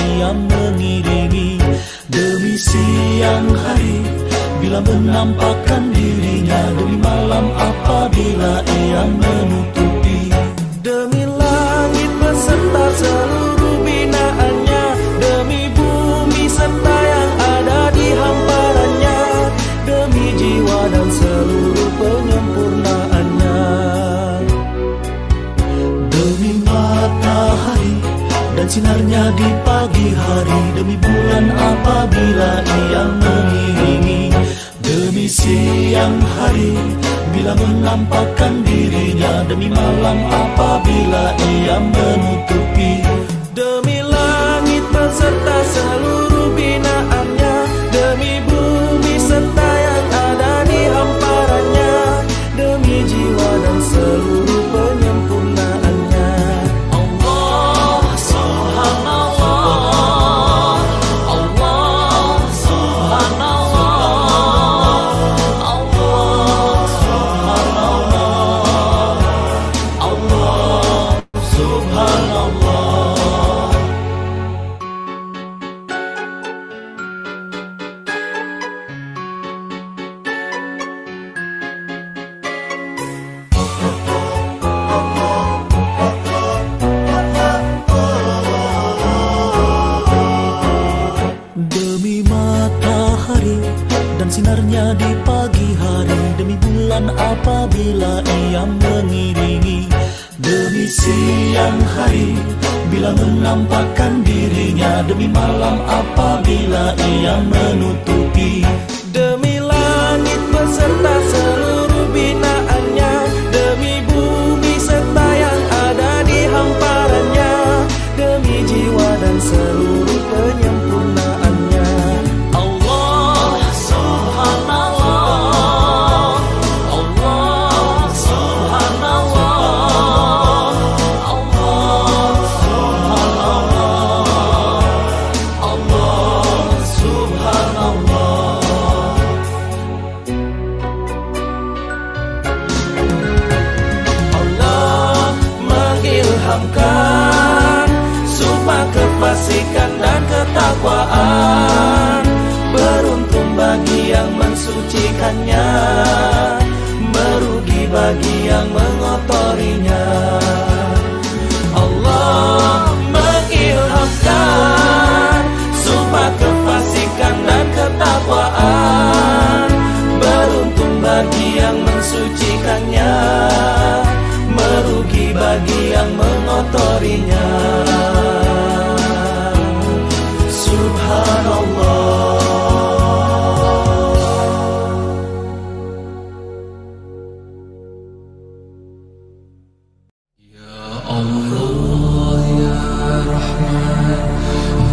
ia mengiringi. Demi siang hari bila menampakkan dirinya, demi malam apabila ia menutupi. Demi langit beserta seluruh binaannya, demi bumi serta yang ada di hamparannya, demi jiwa dan seluruh penyempurnaannya. Demi matahari dan sinarnya di pagi hari, demi bulan apabila ia mengiringi. Demi siang hari bila menampakkan dirinya, demi malam apabila ia menutupi. Demi langit beserta seluruh binaannya, demi bumi serta yang ada di hamparannya, demi jiwa dan seluruh penyempurnaannya. Allah Subhanallah, Allah Subhanallah, Allah Subhanallah, Allah Subhanallah. Demi matahari dan sinarnya di pagi hari, demi bulan apabila ia mengiringi. Demi siang hari bila menampakkan dirinya, demi malam apabila ia menutupi. Demi langit beserta seluruh binaannya, demi bumi serta yang ada di hamparannya, demi jiwa dan seluruh penyempurnaannya. Allah Subhanallah, Allah Subhanallah, Allah Subhanallah, Allah Subhanallah. Allah mengilhamkan sumpah kefasikan dan ketakwaan. Beruntung bagi yang mensucikannya, merugi bagi yang mengotorinya. Allah mengilhamkan sumpah kefasikan dan ketakwaan. Beruntung bagi yang mensucikannya, merugi bagi yang mengotorinya. Subhanallah. Ya Allah, Ya Rahman,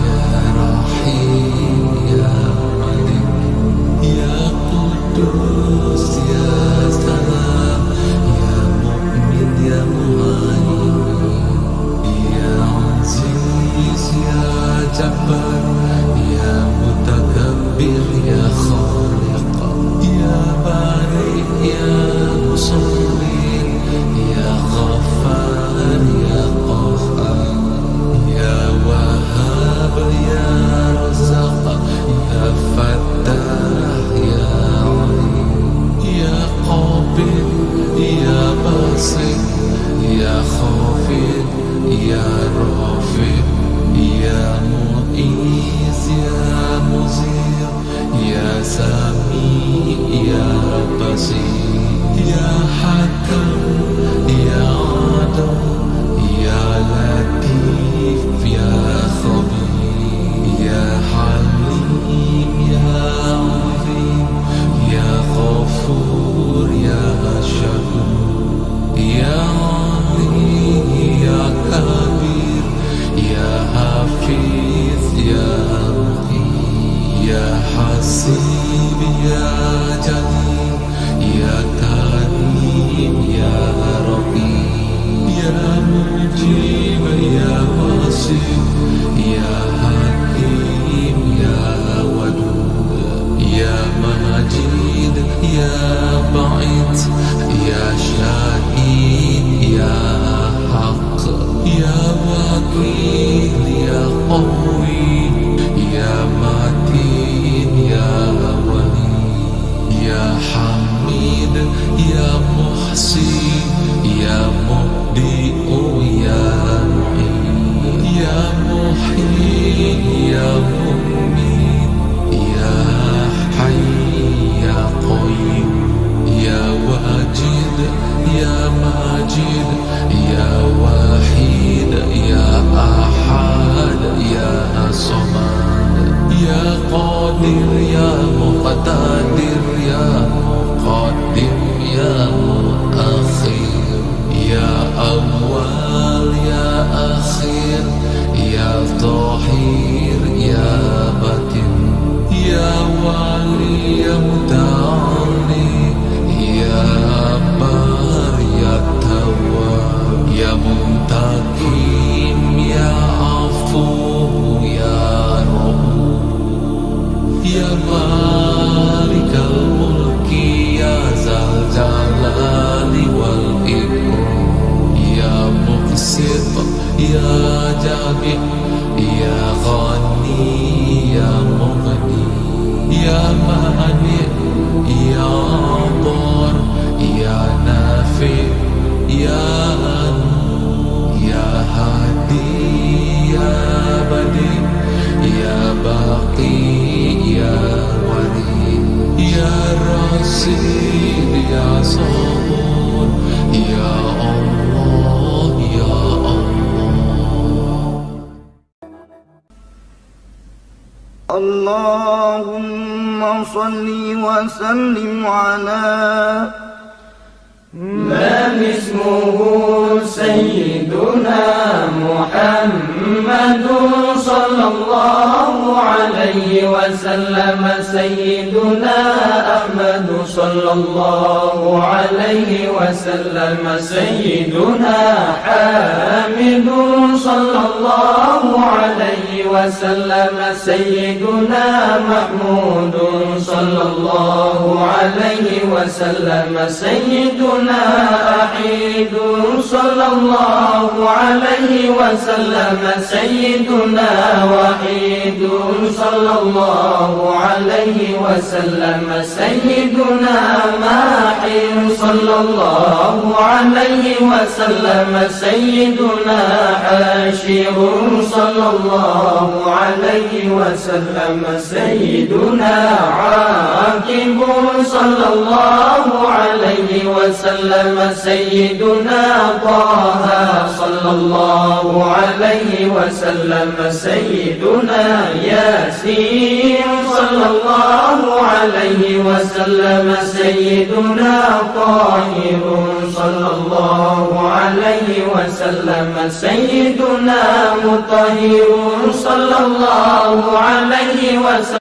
Ya Rahim, Ya Malik, Ya Qudus, Ya Salam, Ya Mu'min, Ya Muhaimin, Ya Aziz, Ya Jabbar, Ya Mutakabbir, Ya Khaliq, Ya Bari, Ya Musawwir, Ya Ghaffar, Ya Qahhar, Ya Wahhab, Ya Razzaq, Ya Fattah, Ya Alim, Ya Qabil, Ya Basit, Ya Khafid, Ya Rafi', Ya Mu'iz, Ya Muzir, Ya Sami, Ya Basir, Ya Hakam, Ya Adam, Ya Latif, Ya Khabir, Ya Halim, Ya Azim, Ya Ghafur, Ya Shakur, Ya Ali, Ya Kabir, Ya Hafiz, Ya Muqim, Ya Hasib, Ya Jalil, Ya Karim, Ya Raqib, Ya Mujib, Ya Wasif, Ya Hakim, Ya Wadud, Ya Majid, Ya Ba'id, Ya Syahid, Ya Haq, Ya Wakil, Ya قوي يا متين يا ولي يا حميد يا محصي يا مبدئ يا معين يا محيي يا مميت يا حي يا قيوم يا واجد يا ماجد يا وحيد يا أحد يا صمد يا قادر يا مقتدر يا مقدم يا مؤخر يا أول يا أخير يا ظاهر يا باطن يا والي يا متعالي يا بار يا تواب يا منتقم يا عفو يا رؤوف يا مالك الملك يا ذا الجلال والإكرام يا مقسط يا جامع يا غني يا مغني يا مانع يا ضار يا نافع يا نور يا هادي يا بديع يا باقي يا ولي يا رشيد يا صبور يا الله يا الله. اللهم صل وسلم على من اسمه سيدنا محمد صلى الله عليه وسلم سيدنا أحمد صلى الله عليه وسلم سيدنا حامد صلى الله عليه وسلم سيدنا محمود صلى الله عليه وسلم سيدنا أحيد صلى الله عليه وسلم سيدنا وحيد صلى الله عليه وسلم سيدنا ماحي صلى الله عليه وسلم سيدنا حاشر صلى الله عليه وسلم سيدنا عاقب صلى الله عليه وسلم سيدنا طه صلى الله عليه وسلم سيدنا ياسين صلى الله عليه وسلم سيدنا طاهر صلى الله عليه وسلم سيدنا مطهر صلى الله عليه وسلم.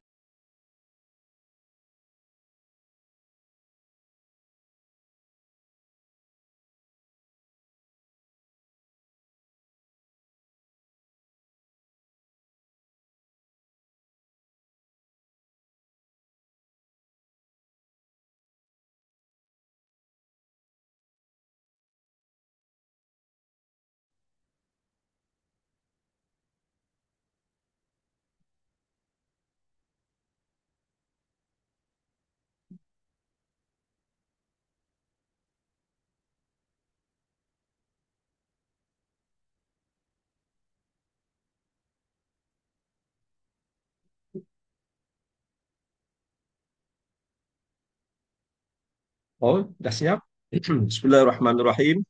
Oh, dah siap? Bismillahirrahmanirrahim.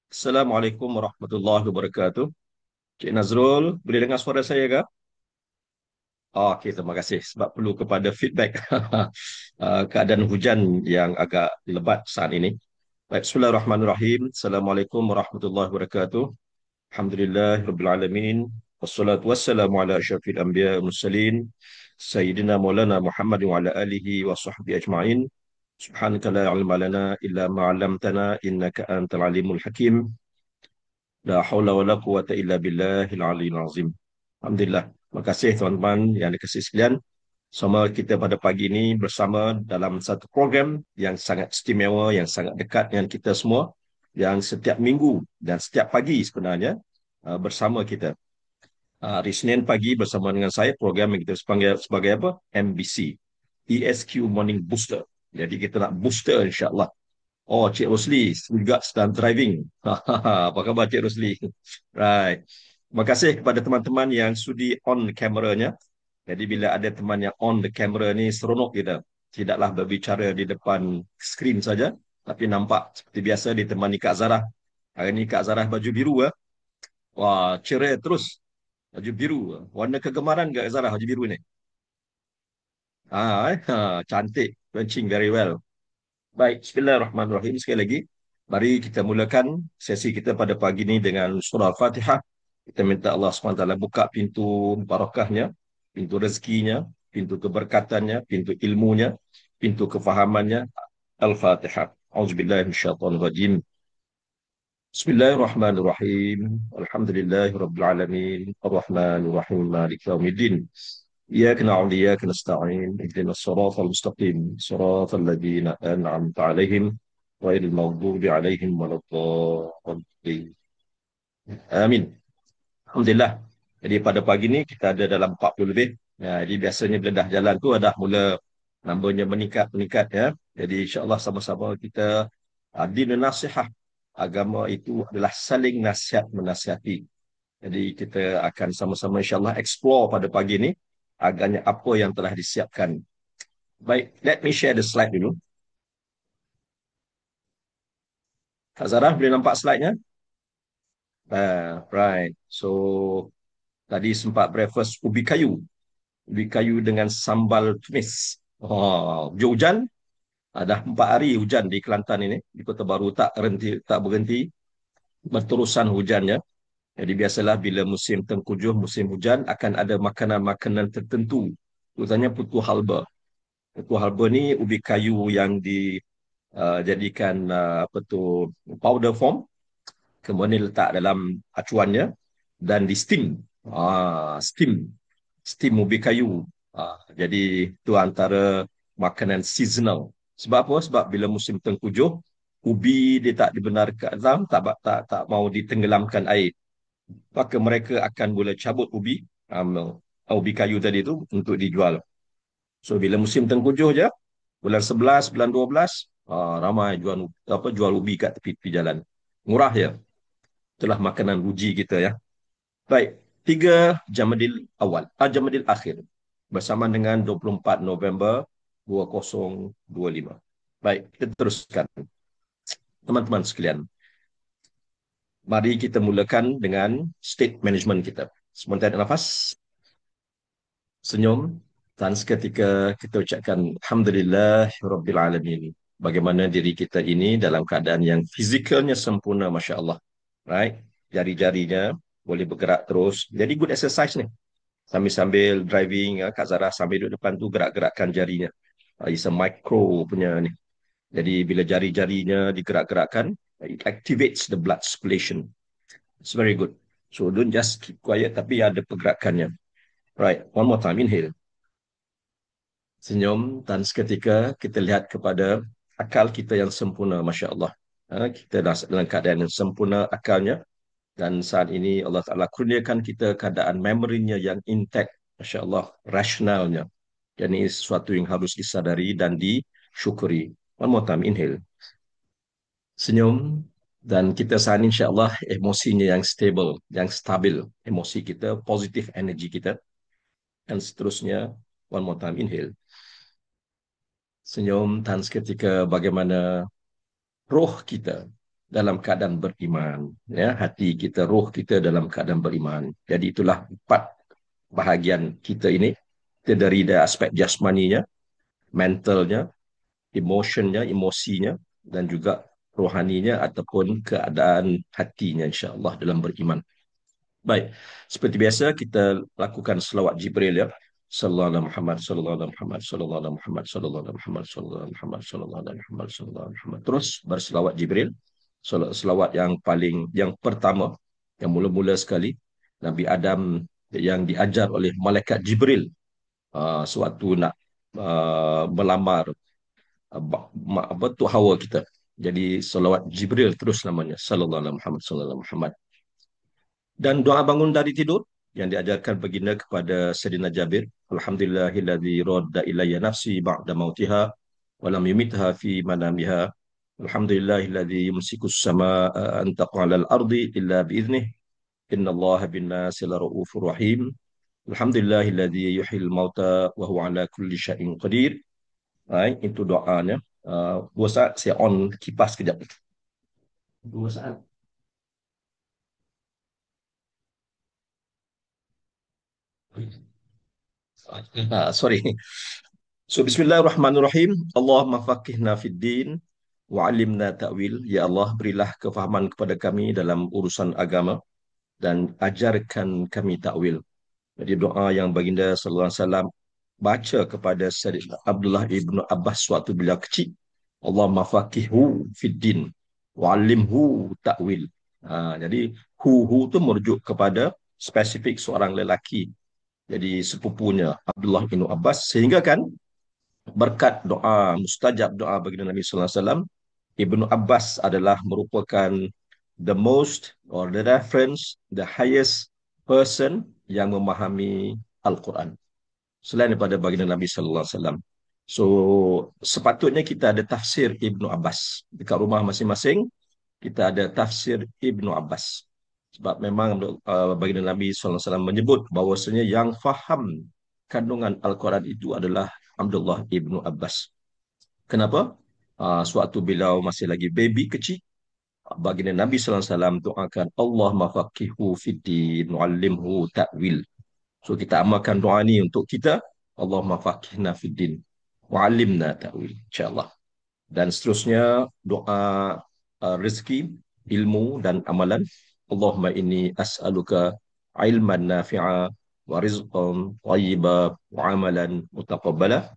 Assalamualaikum warahmatullahi wabarakatuh. Cik Nazrul, boleh dengar suara saya ke? Oh, okey, terima kasih sebab perlu kepada feedback keadaan hujan yang agak lebat saat ini. Baik, Bismillahirrahmanirrahim. Assalamualaikum warahmatullahi wabarakatuh. Alhamdulillah Rabbil Alamin. Wassalatu wassalamu ala asyrafil anbiya wal mursalin. Sayyidina Maulana Muhammad wa ala alihi wa sahbihi ajma'in. Subhanaka la ilma lana illa ma 'allamtana innaka antal alimul hakim. La haula wala quwata illa billahil aliyyil azim. Alhamdulillah. Terima kasih tuan-tuan yang dikasihi sekalian. Sama kita pada pagi ini bersama dalam satu program yang sangat istimewa, yang sangat dekat dengan kita semua, yang setiap minggu dan setiap pagi sebenarnya bersama kita. Hari Senin pagi bersama dengan saya, program yang kita sebagai apa? MBC, ESQ Morning Booster. Jadi kita nak booster insyaAllah. Oh, Cik Rosli juga sedang driving. Apa khabar Cik Rosli? Right. Terima kasih kepada teman-teman yang sudi on kameranya. Jadi bila ada teman yang on the camera ni, seronok kita. Tidaklah berbicara di depan skrin saja, tapi nampak seperti biasa ditemani Kak Zarah. Hari ni Kak Zarah baju biru. Wah, ceria terus. Baju biru. Warna kegemaran Kak Zarah baju biru ni. Cantik. Matching very well. Baik, Bismillahirrahmanirrahim. Sekali lagi, mari kita mulakan sesi kita pada pagi ini dengan surah Al-Fatihah. Kita minta Allah SWT buka pintu barakahnya, pintu rezekinya, pintu keberkatannya, pintu ilmunya, pintu kefahamannya. Al-Fatihah. Auzubillahiminasyaitonirrajim. Bismillahirrahmanirrahim. Alhamdulillahirrabbilalamin. Ar-Rahmanirrahim. Maliki yaumiddin. إياك نعبد وإياك نستعين اهدنا الصراط المستقيم صراط الذين أنعمت عليهم غير المغضوب عليهم ولا الضالين آمين. Alhamdulillah. Jadi pada pagi ni kita ada dalam 40 lebih. Jadi biasanya bila dah jalan tu dah mula namanya meningkat ya. Jadi insya-Allah sama-sama kita din nasihat. Agama itu adalah saling nasihat menasihati. Jadi kita akan sama-sama insya-Allah explore pada pagi ni agaknya apa yang telah disiapkan. Baik, let me share the slide dulu. Kak Zarah boleh nampak slide-nya? Right. So, tadi sempat breakfast ubi kayu. Ubi kayu dengan sambal tumis. Hujan. Dah 4 hari hujan di Kelantan ini. Di Kota Baru tak berhenti. Berterusan hujannya. Jadi biasalah bila musim tengkujuh, musim hujan akan ada makanan-makanan tertentu. Terutamanya putu halba. Putu halba ni ubi kayu yang dijadikan apa tu powder form, kemudian letak dalam acuannya dan di steam. Steam. Steam ubi kayu. Jadi itu antara makanan seasonal. Sebab apa? Sebab bila musim tengkujuh, ubi dia tak dibenarkan, tak mau ditenggelamkan air. Maka mereka akan boleh cabut ubi kayu tadi tu untuk dijual. So bila musim tengkujuh je, bulan 11, bulan 12, ramai jual ubi kat tepi-tepi jalan. Murah ya. Itulah makanan uji kita ya. Baik, 3 Jamadil awal, Jamadil akhir bersama dengan 24 November 2025. Baik, kita teruskan. Teman-teman sekalian, mari kita mulakan dengan state management kita. Sebentar nafas. Senyum. Dan seketika kita ucapkan Alhamdulillahirabbil alamin. Bagaimana diri kita ini dalam keadaan yang fizikalnya sempurna, Masya Allah. Right? Jari-jarinya boleh bergerak terus. Jadi good exercise ni. Sambil-sambil driving, Kak Zarah sambil duduk depan tu gerak-gerakkan jarinya. It's a micro punya ni. Jadi bila jari-jarinya digerak-gerakkan, it activates the blood circulation. It's very good. So don't just keep quiet, tapi ada pergerakannya. Right, one more time, inhale. Senyum dan seketika kita lihat kepada akal kita yang sempurna, Masya Allah. Kita dah dalam keadaan yang sempurna akalnya. Dan saat ini Allah Ta'ala kurniakan kita keadaan memorinya yang intact, Masya Allah, rasionalnya. Dan ini sesuatu yang harus disadari dan disyukuri. One more time, inhale. Senyum. Dan kita saat ini insya Allah emosinya yang stable, yang stabil. Emosi kita, positif energi kita. Dan seterusnya, one more time, inhale. Senyum dan seketika bagaimana roh kita dalam keadaan beriman, ya, hati kita, roh kita dalam keadaan beriman. Jadi itulah 4 bahagian kita ini, terdiri dari aspek jasmaninya, mentalnya, emotionnya, emosinya, dan juga rohaninya ataupun keadaan hatinya insya-Allah dalam beriman. Baik, seperti biasa kita lakukan selawat Jibril ya. Sallallahu alaihi Muhammad, sallallahu alaihi Muhammad, sallallahu alaihi Muhammad, sallallahu alaihi Muhammad, sallallahu alaihi Muhammad, sallallahu alaihi Muhammad, sallallahu alaihi Muhammad. Terus berselawat Jibril. Selawat yang pertama, yang mula-mula sekali, Nabi Adam yang diajar oleh malaikat Jibril sewaktu nak melamar Tok Hawa kita. Jadi selawat Jibril terus namanya, sallallahu alaihi Muhammad, sallallahu alaihi Muhammad. Dan doa bangun dari tidur, yang diajarkan baginda kepada Sayyidina Jabir. Alhamdulillahilladzi radda ilayya nafsi ba'da mautiha wa lam yumitha fi manamiha. Alhamdulillahilladzi yumsikus samaa an taqa'a 'alal ardi illa biiznih. Innallaha bin-nasi lara'ufur rahim. Alhamdulillahilladzi yuhyil mauta wa huwa 'ala kulli syai'in qadir. Baik, itu doanya. 2 saat saya on kipas kejap. 2 saat. Sorry. So bismillahirrahmanirrahim. Allahumma faqihna fid din wa 'allimna ta'wil. Ya Allah, berilah kefahaman kepada kami dalam urusan agama dan ajarkan kami takwil. Jadi doa yang baginda sallallahu alaihi wasallam baca kepada Sayyidina Abdullah ibnu Abbas waktu beliau kecil. Allahumma faqihhu fid din wa 'allimhu ta'wil. Jadi hu tu merujuk kepada spesifik seorang lelaki. Jadi sepupunya Abdullah bin Abbas, sehingga kan berkat doa mustajab doa baginda Nabi sallallahu alaihi wasallam, Ibnu Abbas adalah merupakan the most or the reference, the highest person yang memahami Al-Quran selain daripada baginda Nabi sallallahu alaihi wasallam. So sepatutnya kita ada tafsir Ibnu Abbas dekat rumah masing-masing. Kita ada tafsir Ibnu Abbas. Sebab memang baginda Nabi sallallahu alaihi wasallam menyebut bahawasanya yang faham kandungan Al-Quran itu adalah Abdullah Ibnu Abbas. Kenapa? Sewaktu beliau masih lagi baby kecil, baginda Nabi sallallahu alaihi wasallam doakan Allah mafaqihu fiddin muallimhu ta'wil. So kita amalkan doa ni untuk kita. Allah mafaqihna fiddin muallimna ta'wil, insya-Allah. Dan seterusnya doa rezeki, ilmu dan amalan. Allahumma inni as'aluka ilman nafi'a wa rizqan thayyiba wa amalan mutaqabbala.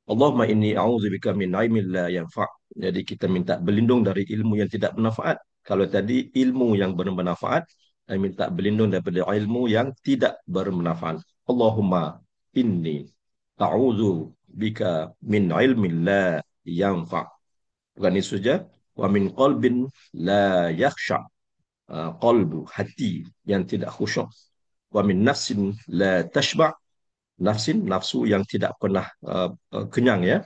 Allahumma inni a'udzubika min ilmin la yanfa'. Jadi kita minta berlindung dari ilmu yang tidak bermanfaat. Kalau tadi ilmu yang bermanfaat, saya minta berlindung daripada ilmu yang tidak bermanfaat. Allahumma inni a'udzu bika min ilmin la yanfa'. Bukan itu saja. Wa min qalbin la yakhsha. Qalbu, hati yang tidak khusyuk. Wa min nafsin la tashba'. Nafsu yang tidak pernah kenyang, ya.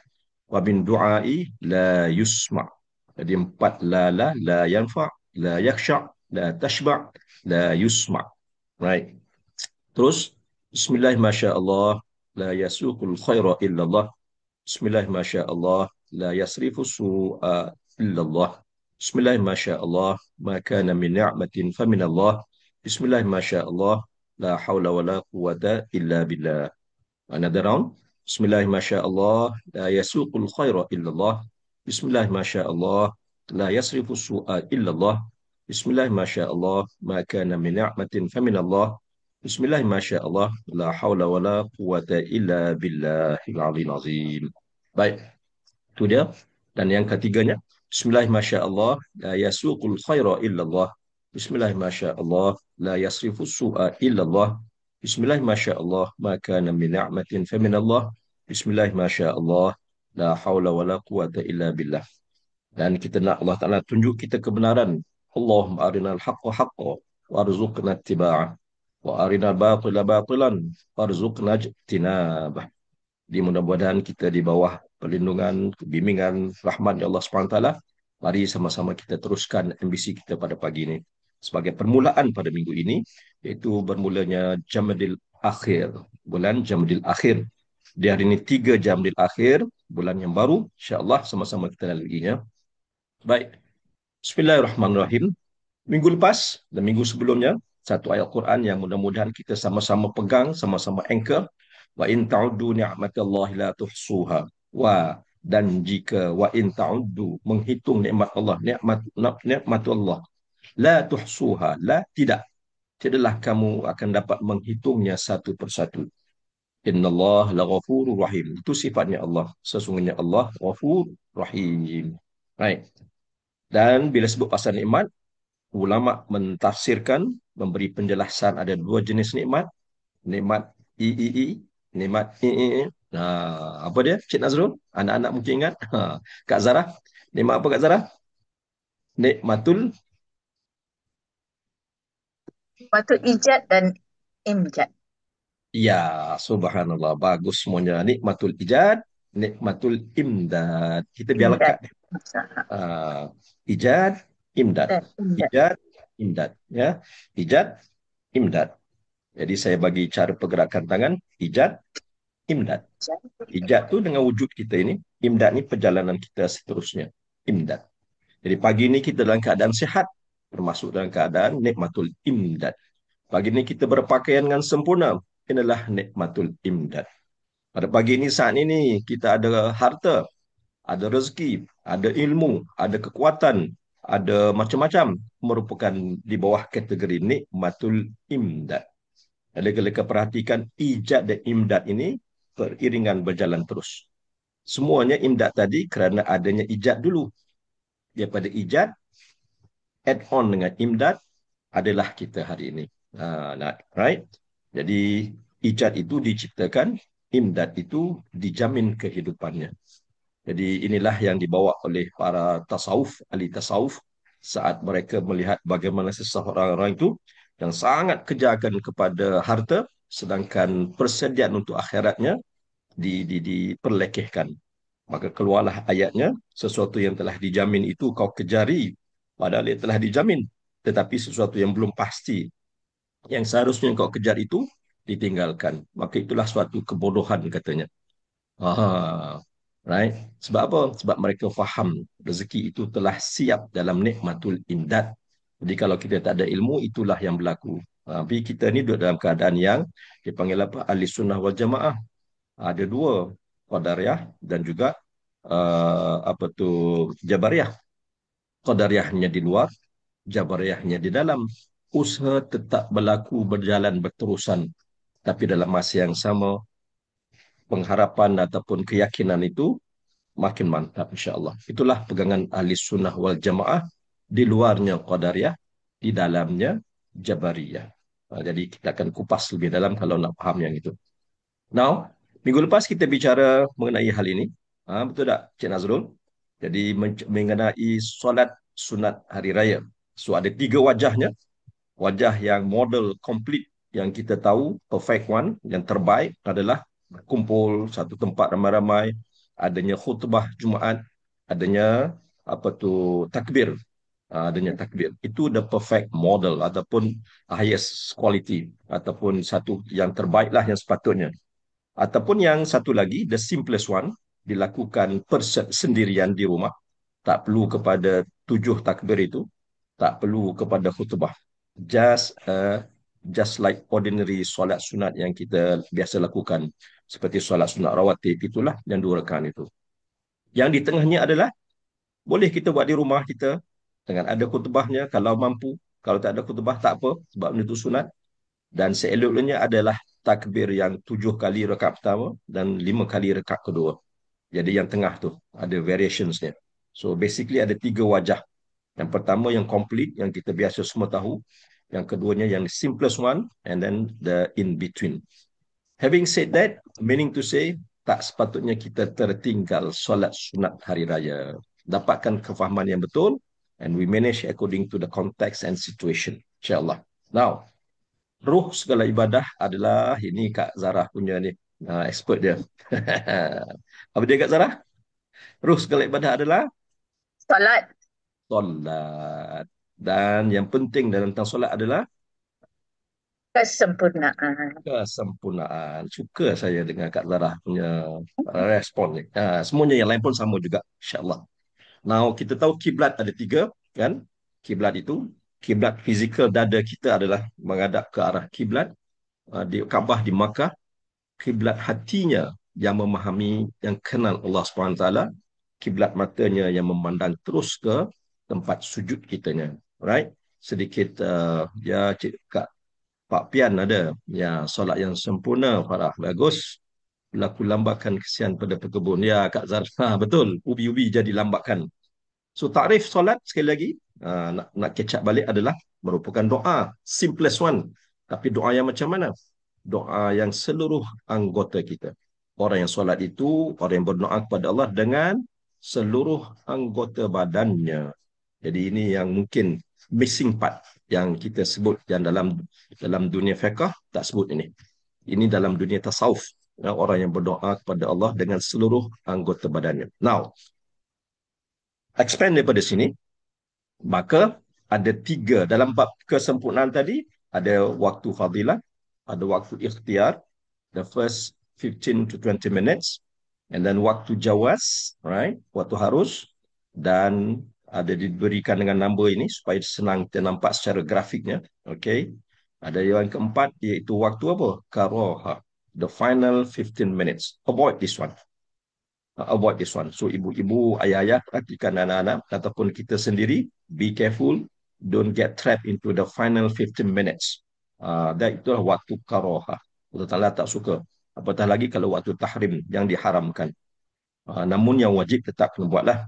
Wa min du'ai la yusma'. Jadi 4 la yanfa', la yakhsha', la tashba', la yusma'. Right. Terus bismillah masyaallah la yasuqul khaira illallah. Bismillah masyaallah la yasrifu su'a illallah. Bismillah masyaallah ma kana min ni'matin faminallah. Bismillah masyaallah la haula wala quwata illa billah. Another round. Bismillah masyaallah la yasuqul khaira illallah. Bismillah masyaallah la yasrifu su'a illallah. Bismillah masyaallah ma kana min ni'matin faminallah. Bismillah masyaallah la haula wala quwata illa billahil aliyyil azim. Baik, itu dia. Dan yang ketiganya, bismillah masyaallah la yasuqul khaira illallah. Bismillah masyaallah la yasrifu su'a illallah. Bismillah masyaallah ma kana min ni'matin faminallah. Bismillah masyaallah la haula wala quwata illa billah. Dan kita nak Allah Ta'ala tunjuk kita kebenaran. Allahumma arinal haqqa haqqa warzuqna ittiba'ah wa arinal batila batilan warzuqna ijtinabah. Di mudah-mudahan kita di bawah perlindungan, bimbingan, rahmat ya Allah SWT. Mari sama-sama kita teruskan ambisi kita pada pagi ini. Sebagai permulaan pada minggu ini, iaitu bermulanya Jamadil Akhir. Bulan Jamadil Akhir. Di hari ini 3 Jamadil Akhir, bulan yang baru. InsyaAllah sama-sama kita lalaginya. Baik. Bismillahirrahmanirrahim. Minggu lepas dan minggu sebelumnya, satu ayat Quran yang mudah-mudahan kita sama-sama pegang, sama-sama anchor. Wa in ta'uddu ni'matallahi la tuhsuha. Dan jika wa in ta'uddu, menghitung nikmat Allah, nikmat Allah, la tuhsuha, la tidak. Tidaklah kamu akan dapat menghitungnya satu persatu. Innallaha laghafurur rahim. Itu sifatnya Allah. Sesungguhnya Allah Ghafur Rahim. Baik. Dan bila sebut pasal nikmat, ulama mentafsirkan, memberi penjelasan ada 2 jenis nikmat. Nikmat III, nikmat III. Apa dia, Cik Nazrul? Anak-anak mungkin ingat. Kak Zarah, nikmat apa Kak Zarah? Nikmatul Patut ijat dan Imjad. Ya, subhanallah. Bagus semuanya. Nikmatul ijad, nikmatul imdad. Kita biar lekat Imdad. ni. Masa. Ah, ijad, imdad. Dan imdad. Ijad, imdad. Ya, ijad, imdad. Jadi saya bagi cara pergerakan tangan. Ijad, imdad. Ijad tu dengan wujud kita ini. Imdad ni perjalanan kita seterusnya. Imdad. Jadi pagi ni kita dalam keadaan sihat. Termasuk dalam keadaan nikmatul imdad. Pagi ni kita berpakaian dengan sempurna. Inilah nikmatul imdad. Pada pagi ini saat ini kita ada harta, ada rezeki, ada ilmu, ada kekuatan, ada macam-macam merupakan di bawah kategori nikmatul imdad. Jadi kalau kita perhatikan ijad dan imdad ini beriringan berjalan terus. Semuanya imdad tadi kerana adanya ijad dulu. Daripada ijad, add on dengan imdad adalah kita hari ini. Right? Jadi ijad itu diciptakan, imdad itu dijamin kehidupannya. Jadi inilah yang dibawa oleh para tasawuf, ahli tasawuf saat mereka melihat bagaimana seseorang orang itu yang sangat kejarkan kepada harta sedangkan persediaan untuk akhiratnya diperlekehkan. Maka keluarlah ayatnya, sesuatu yang telah dijamin itu kau kejari, padahal ia telah dijamin. Tetapi sesuatu yang belum pasti, yang seharusnya kau kejar itu, ditinggalkan. Maka itulah suatu kebodohan katanya. Right? Sebab apa? Sebab mereka faham rezeki itu telah siap dalam nikmatul imdad. Jadi kalau kita tak ada ilmu, itulah yang berlaku. Tapi kita ni duduk dalam keadaan yang dipanggil apa? Ahli sunnah wal jamaah. Ada dua, Qadariyah dan juga apa tu Jabariyah. Qadariyahnya di luar, Jabariyahnya di dalam. Usaha tetap berlaku berjalan berterusan. Tapi dalam masa yang sama, pengharapan ataupun keyakinan itu makin mantap insya-Allah. Itulah pegangan ahli sunnah wal jamaah, di luarnya Qadariyah, di dalamnya Jabariyah. Jadi kita akan kupas lebih dalam kalau nak faham yang itu. Now, minggu lepas kita bicara mengenai hal ini. Betul tak, Cik Nazrul? Jadi mengenai solat sunat hari raya. So ada tiga wajahnya. Wajah yang model complete yang kita tahu, perfect one, yang terbaik adalah kumpul satu tempat ramai-ramai, adanya khutbah Jumaat, adanya apa tu takbir, adanya takbir. Itu the perfect model ataupun highest quality ataupun satu yang terbaiklah yang sepatutnya. Ataupun yang satu lagi, the simplest one, dilakukan sendirian di rumah, tak perlu kepada 7 takbir itu, tak perlu kepada khutbah. Just like ordinary solat sunat yang kita biasa lakukan, seperti solat sunat rawatib, itulah yang 2 rakaat itu. Yang di tengahnya adalah boleh kita buat di rumah kita dengan ada khutbahnya kalau mampu. Kalau tak ada khutbah tak apa, sebab itu sunat. Dan seeloknya adalah takbir yang 7 kali rakaat pertama dan 5 kali rakaat kedua. Jadi yang tengah tu ada variationsnya. So basically ada 3 wajah. Yang pertama yang complete, yang kita biasa semua tahu. Yang keduanya yang simplest one, and then the in between. Having said that, meaning to say, tak sepatutnya kita tertinggal solat sunat hari raya. Dapatkan kefahaman yang betul, and we manage according to the context and situation. InsyaAllah. Now, ruh segala ibadah adalah, ini Kak Zarah punya ni, expert dia. Apa dia Kak Zarah? Ruh segala ibadah adalah Solat. solat. Dan yang penting dalam tentang solat adalah Kesempurnaan. kesempurnaan. Suka saya dengan Kak Zarah punya respon ni. Semuanya yang lain pun sama juga, insyaAllah. Now, kita tahu kiblat ada 3, kan? Kiblat itu, kiblat fizikal dada kita adalah menghadap ke arah kiblat di Kaabah di Makkah. Kiblat hatinya yang memahami, yang kenal Allah SWT. Kiblat matanya yang memandang terus ke tempat sujud kitanya. Right? Sedikit ya Kak Pak Pian ada. Ya, solat yang sempurna, Farah. Bagus. Berlaku lambakan kesian pada pekebun. Ya, Kak Zarfa. Betul. Ubi-ubi jadi lambakan. So, takrif solat sekali lagi, nak kecap balik adalah merupakan doa. Simplest one. Tapi doa yang macam mana? Doa yang seluruh anggota kita. Orang yang solat itu, orang yang berdoa kepada Allah dengan seluruh anggota badannya. Jadi ini yang mungkin missing part yang kita sebut, yang dalam dunia fiqh tak sebut ini. Ini dalam dunia tasawuf, ya, orang yang berdoa kepada Allah dengan seluruh anggota badannya. Now, expand daripada sini, maka ada tiga dalam bab kesempurnaan tadi. Ada waktu fadilah, ada waktu ikhtiar, the first 15 to 20 minutes, and then waktu jawaz, right, waktu harus, dan ada diberikan dengan nombor ini supaya senang kita nampak secara grafiknya. Okay, ada yang keempat iaitu waktu apa, karoha, the final 15 minutes. Avoid this one. Avoid this one. So ibu-ibu, ayah-ayah, perhatikan anak-anak ataupun kita sendiri, be careful, don't get trapped into the final 15 minutes. That itulah waktu karoha. Allah Ta'ala tak suka. Apatah lagi kalau waktu tahrim yang diharamkan. Namun yang wajib tetap kena buatlah.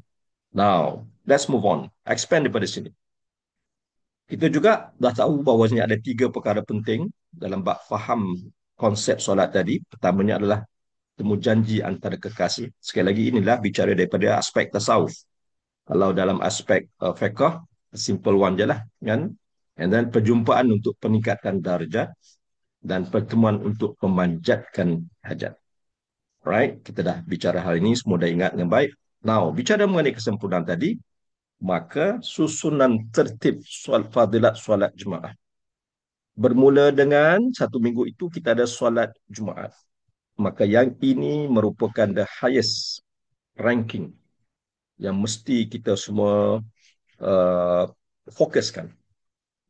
Now, let's move on. Expand daripada sini. Kita juga dah tahu bahawasanya ada tiga perkara penting dalam bab faham konsep solat tadi. Pertamanya adalah temu janji antara kekasih. Sekali lagi inilah bicara daripada aspek tasawuf. Kalau dalam aspek fiqh, simple one je lah, kan? And then perjumpaan untuk peningkatan darjat dan pertemuan untuk memanjatkan hajat. Right? Kita dah bicara hal ini, semua dah ingat dengan baik. Now, bicara mengenai kesempurnaan tadi, maka susunan tertib fadilat solat Jumaat. Bermula dengan satu minggu itu kita ada solat Jumaat. Maka yang ini merupakan the highest ranking yang mesti kita semua fokuskan.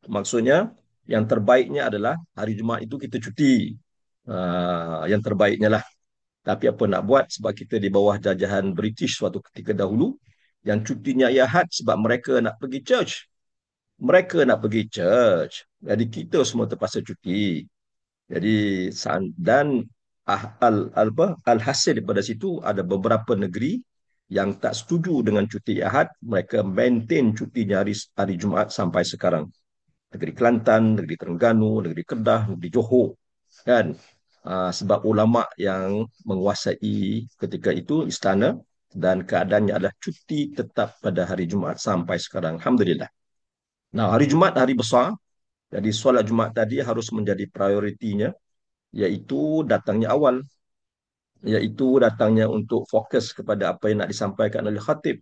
Maksudnya, yang terbaiknya adalah hari Jumaat itu kita cuti. Yang terbaiknya lah. Tapi apa nak buat, sebab kita di bawah jajahan British suatu ketika dahulu, yang cutinya Ahad sebab mereka nak pergi church. Mereka nak pergi church. Jadi kita semua terpaksa cuti. Jadi dan alhasil daripada situ ada beberapa negeri yang tak setuju dengan cuti Ahad, mereka maintain cutinya hari Jumaat sampai sekarang. Negeri Kelantan, negeri Terengganu, negeri Kedah, negeri Johor, kan? Sebab ulama yang menguasai ketika itu istana dan keadaannya adalah cuti tetap pada hari Jumaat sampai sekarang. Alhamdulillah. Nah, hari Jumaat hari besar. Jadi solat Jumaat tadi harus menjadi prioritinya, iaitu datangnya awal, iaitu datangnya untuk fokus kepada apa yang nak disampaikan oleh khatib.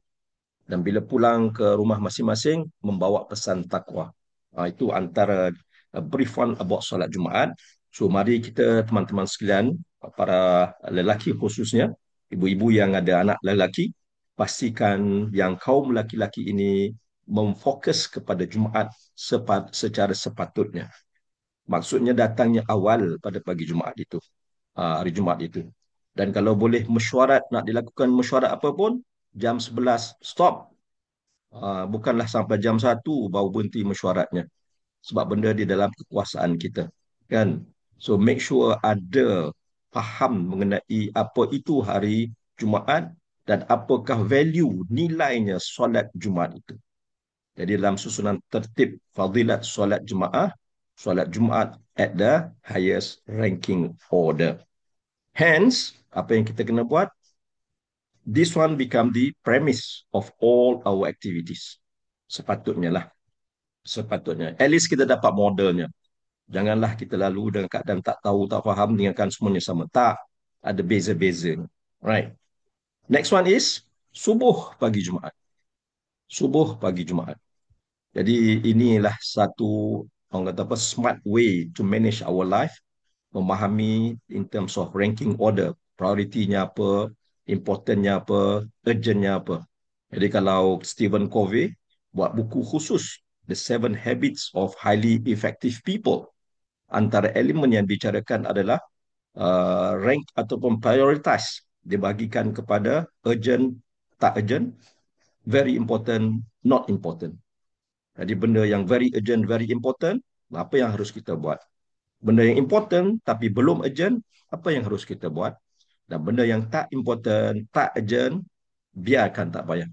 Dan bila pulang ke rumah masing-masing, membawa pesan takwa. Itu antara brief one about solat Jumaat. So, mari kita teman-teman sekalian, para lelaki khususnya, ibu-ibu yang ada anak lelaki, pastikan yang kaum lelaki ini memfokus kepada Jumaat secara sepatutnya. Maksudnya datangnya awal pada pagi Jumaat itu, hari Jumaat itu. Dan kalau boleh mesyuarat, nak dilakukan mesyuarat apa pun, jam 11 stop. Bukanlah sampai jam 1 baru berhenti mesyuaratnya. Sebab benda di dalam kekuasaan kita, kan? So make sure ada faham mengenai apa itu hari Jumaat dan apakah value nilainya solat Jumaat itu. Jadi dalam susunan tertib fadilat solat Jumaat at the highest ranking order. Hence, apa yang kita kena buat? This one become the premise of all our activities. Sepatutnya lah. Sepatutnya. At least kita dapat modelnya. Janganlah kita lalu dengan keadaan tak tahu, tak faham, tinggalkan semuanya sama. Tak. Ada beza-beza. Right. Next one is subuh pagi Jumaat. Subuh pagi Jumaat. Jadi inilah satu, orang kata apa, smart way to manage our life. Memahami in terms of ranking order. Prioritinya apa, importantnya apa, urgentnya apa. Jadi kalau Stephen Covey buat buku khusus, The 7 Habits of Highly Effective People, antara elemen yang dibicarakan adalah rank ataupun prioritize. Dibagikan kepada urgent, tak urgent, very important, not important. Jadi benda yang very urgent, very important, apa yang harus kita buat? Benda yang important tapi belum urgent, apa yang harus kita buat? Dan benda yang tak important, tak urgent, biarkan, tak payah.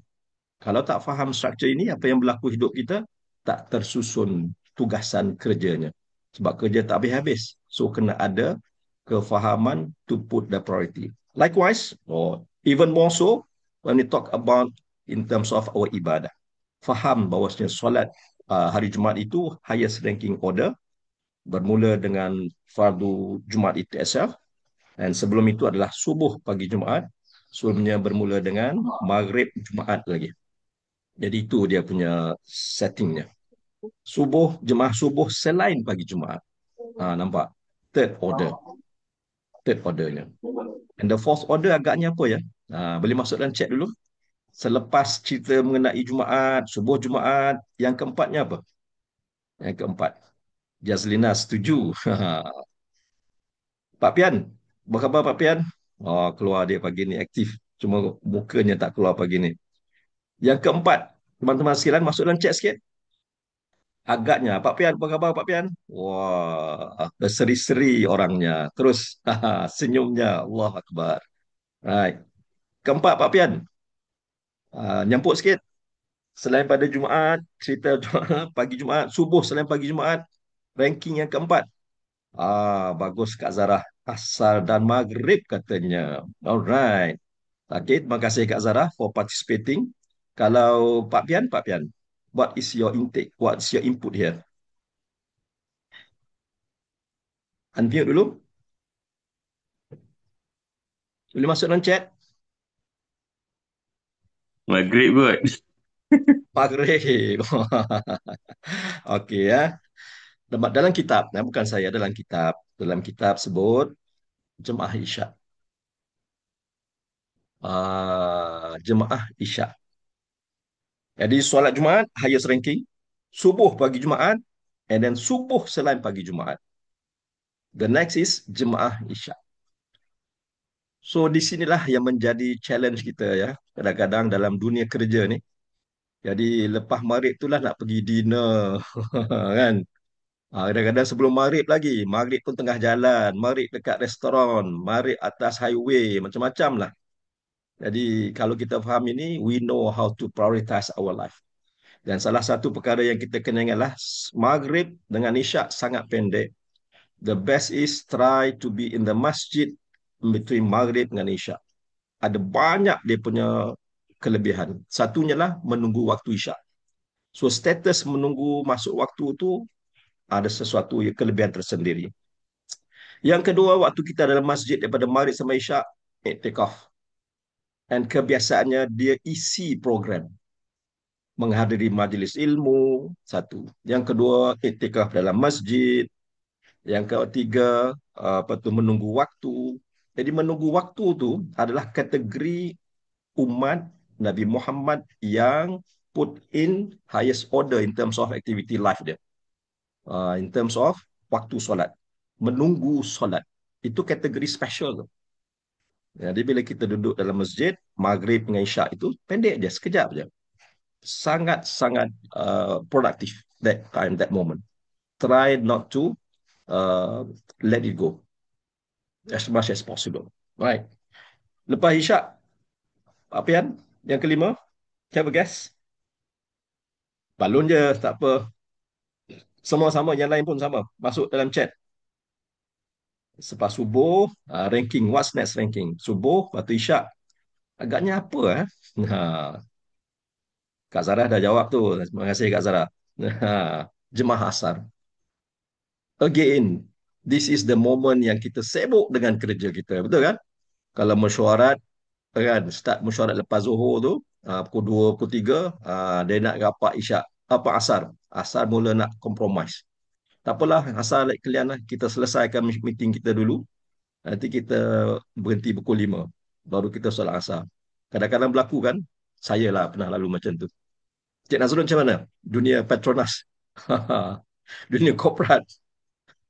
Kalau tak faham struktur ini, apa yang berlaku hidup kita, tak tersusun tugasan kerjanya. Sebab kerja tak habis-habis. So, kena ada kefahaman to put the priority. Likewise, or even more so, when we talk about in terms of our ibadah. faham bahawasanya solat hari Jumaat itu highest ranking order, bermula dengan fardu Jumaat itu itself, dan sebelum itu adalah subuh pagi Jumaat, sebelumnya bermula dengan maghrib Jumaat lagi. Jadi itu dia punya settingnya. Subuh, jemaah subuh selain pagi Jumaat. Nampak? Third order. Third ordernya. And the fourth order agaknya apa ya? Boleh masuk dan cek dulu. Selepas cerita mengenai Jumaat, subuh Jumaat, yang keempatnya apa? Yang keempat. Jazlina setuju. Pak Pian, apa khabar Pak Pian? Oh, keluar dia pagi ni aktif. Cuma mukanya tak keluar pagi ni. Yang keempat, teman-teman sekalian masuk dan cek sikit. Agaknya, Pak Pian, apa khabar Pak Pian? Wah, berseri-seri orangnya. Terus, senyumnya, Allah Akbar. Right. Keempat, Pak Pian, nyampuk sikit. Selain pada Jumaat, cerita pagi Jumaat, subuh selain pagi Jumaat, ranking yang keempat. Bagus Kak Zarah. Asar dan Maghrib katanya. Alright. Okay, terima kasih Kak Zarah for participating. Kalau Pak Pian, what is your intake? What is your input here? Unmute dulu. Boleh masuk dalam chat? Maghrib kot. Maghrib. Okey ya. Dalam kitab, bukan saya, dalam kitab. Dalam kitab sebut Jemaah Isyak. Jemaah Isyak. Jadi solat Jumaat, highest ranking. Subuh pagi Jumaat. And then subuh selain pagi Jumaat. The next is Jemaah Isyak. So di sinilah yang menjadi challenge kita ya. Kadang-kadang dalam dunia kerja ni. Jadi lepas maghrib itulah nak pergi dinner. Kan? Kadang-kadang sebelum maghrib lagi. Maghrib pun tengah jalan. Maghrib dekat restoran. Maghrib atas highway. Macam-macam lah. Jadi kalau kita faham ini, we know how to prioritize our life. Dan salah satu perkara yang kita kena ingatlah, maghrib dengan isyak sangat pendek. The best is try to be in the masjid between maghrib dengan isyak. Ada banyak dia punya kelebihan. Satunya lah menunggu waktu isyak. So status menunggu masuk waktu tu ada sesuatu kelebihan tersendiri. Yang kedua, waktu kita dalam masjid daripada maghrib sampai isyak, iktikaf. Dan kebiasaannya dia isi program. Menghadiri majlis ilmu, satu. Yang kedua, iktikaf dalam masjid. Yang ketiga, menunggu waktu. Jadi menunggu waktu tu adalah kategori umat Nabi Muhammad yang put in highest order in terms of activity life dia. In terms of waktu solat. Menunggu solat. Itu kategori special tu. Jadi bila kita duduk dalam masjid, maghrib dengan isyak itu pendek je, sekejap je. Sangat-sangat produktif that time, that moment. Try not to let it go as much as possible. Right. Lepas isyak, apa yang kelima? Have a guess? Balon je, tak apa. Semua sama, yang lain pun sama. Masuk dalam chat. Selepas subuh, ranking. What's next ranking? Subuh, waktu isyak. Agaknya apa? Ha. Kak Zarah dah jawab tu. Terima kasih Kak Zarah. Jemaah asar. Again, this is the moment yang kita sibuk dengan kerja kita. Betul kan? Kalau mesyuarat, kan, start mesyuarat lepas Zuhur tu, pukul 2, pukul 3, dia nak rapat isyak. Apa asar? Asar mula nak compromise. Tak apalah, asal kalian lah. Kita selesaikan meeting kita dulu. Nanti kita berhenti pukul 5. Baru kita solat asar. Kadang-kadang berlaku kan? Saya lah pernah lalu macam tu. Cik Nazrul macam mana? Dunia Petronas. Dunia korporat.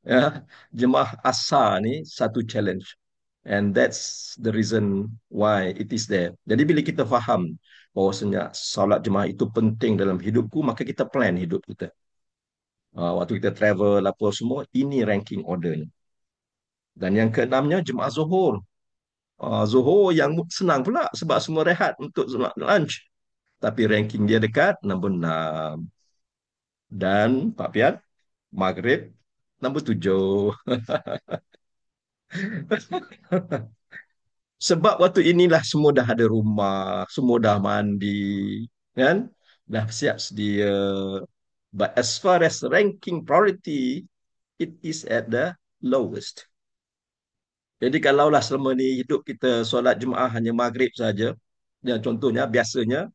Ya. Jemaah asar ni satu challenge. And that's the reason why it is there. Jadi bila kita faham bahawasanya solat jemaah itu penting dalam hidupku, maka kita plan hidup kita. Waktu kita travel, apa semua, ini ranking ordernya. Dan yang keenamnya, jemaah Zuhur. Zuhur yang senang pula sebab semua rehat untuk lunch. Tapi ranking dia dekat nombor 6. Dan, Pak Piat, Maghrib, nombor 7. Sebab waktu inilah semua dah ada rumah, semua dah mandi. Kan? dah siap sedia. But as far as ranking priority, it is at the lowest. Jadi kalaulah selama ni hidup kita solat Jumaat hanya maghrib saja, ya contohnya biasanya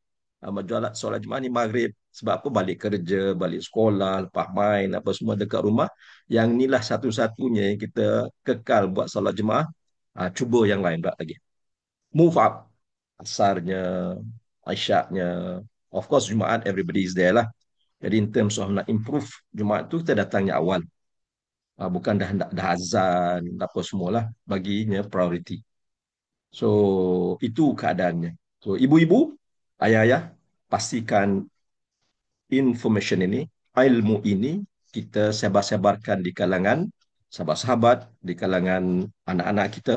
solat Jumaat ni maghrib sebab apa balik kerja, balik sekolah, lepas main apa semua dekat rumah. Yang inilah satu-satunya yang kita kekal buat solat Jumaat. Cuba yang lain pula lagi. Move up. Asarnya, Aisyaknya. Of course Jumaat everybody is there lah. Jadi in terms of nak improve Jumaat tu kita datangnya awal. Bukan dah azan apa semualah baginya priority. So itu keadaannya. So ibu-ibu, ayah-ayah pastikan information ini, ilmu ini kita sebar-sebarkan di kalangan sahabat-sahabat, di kalangan anak-anak kita,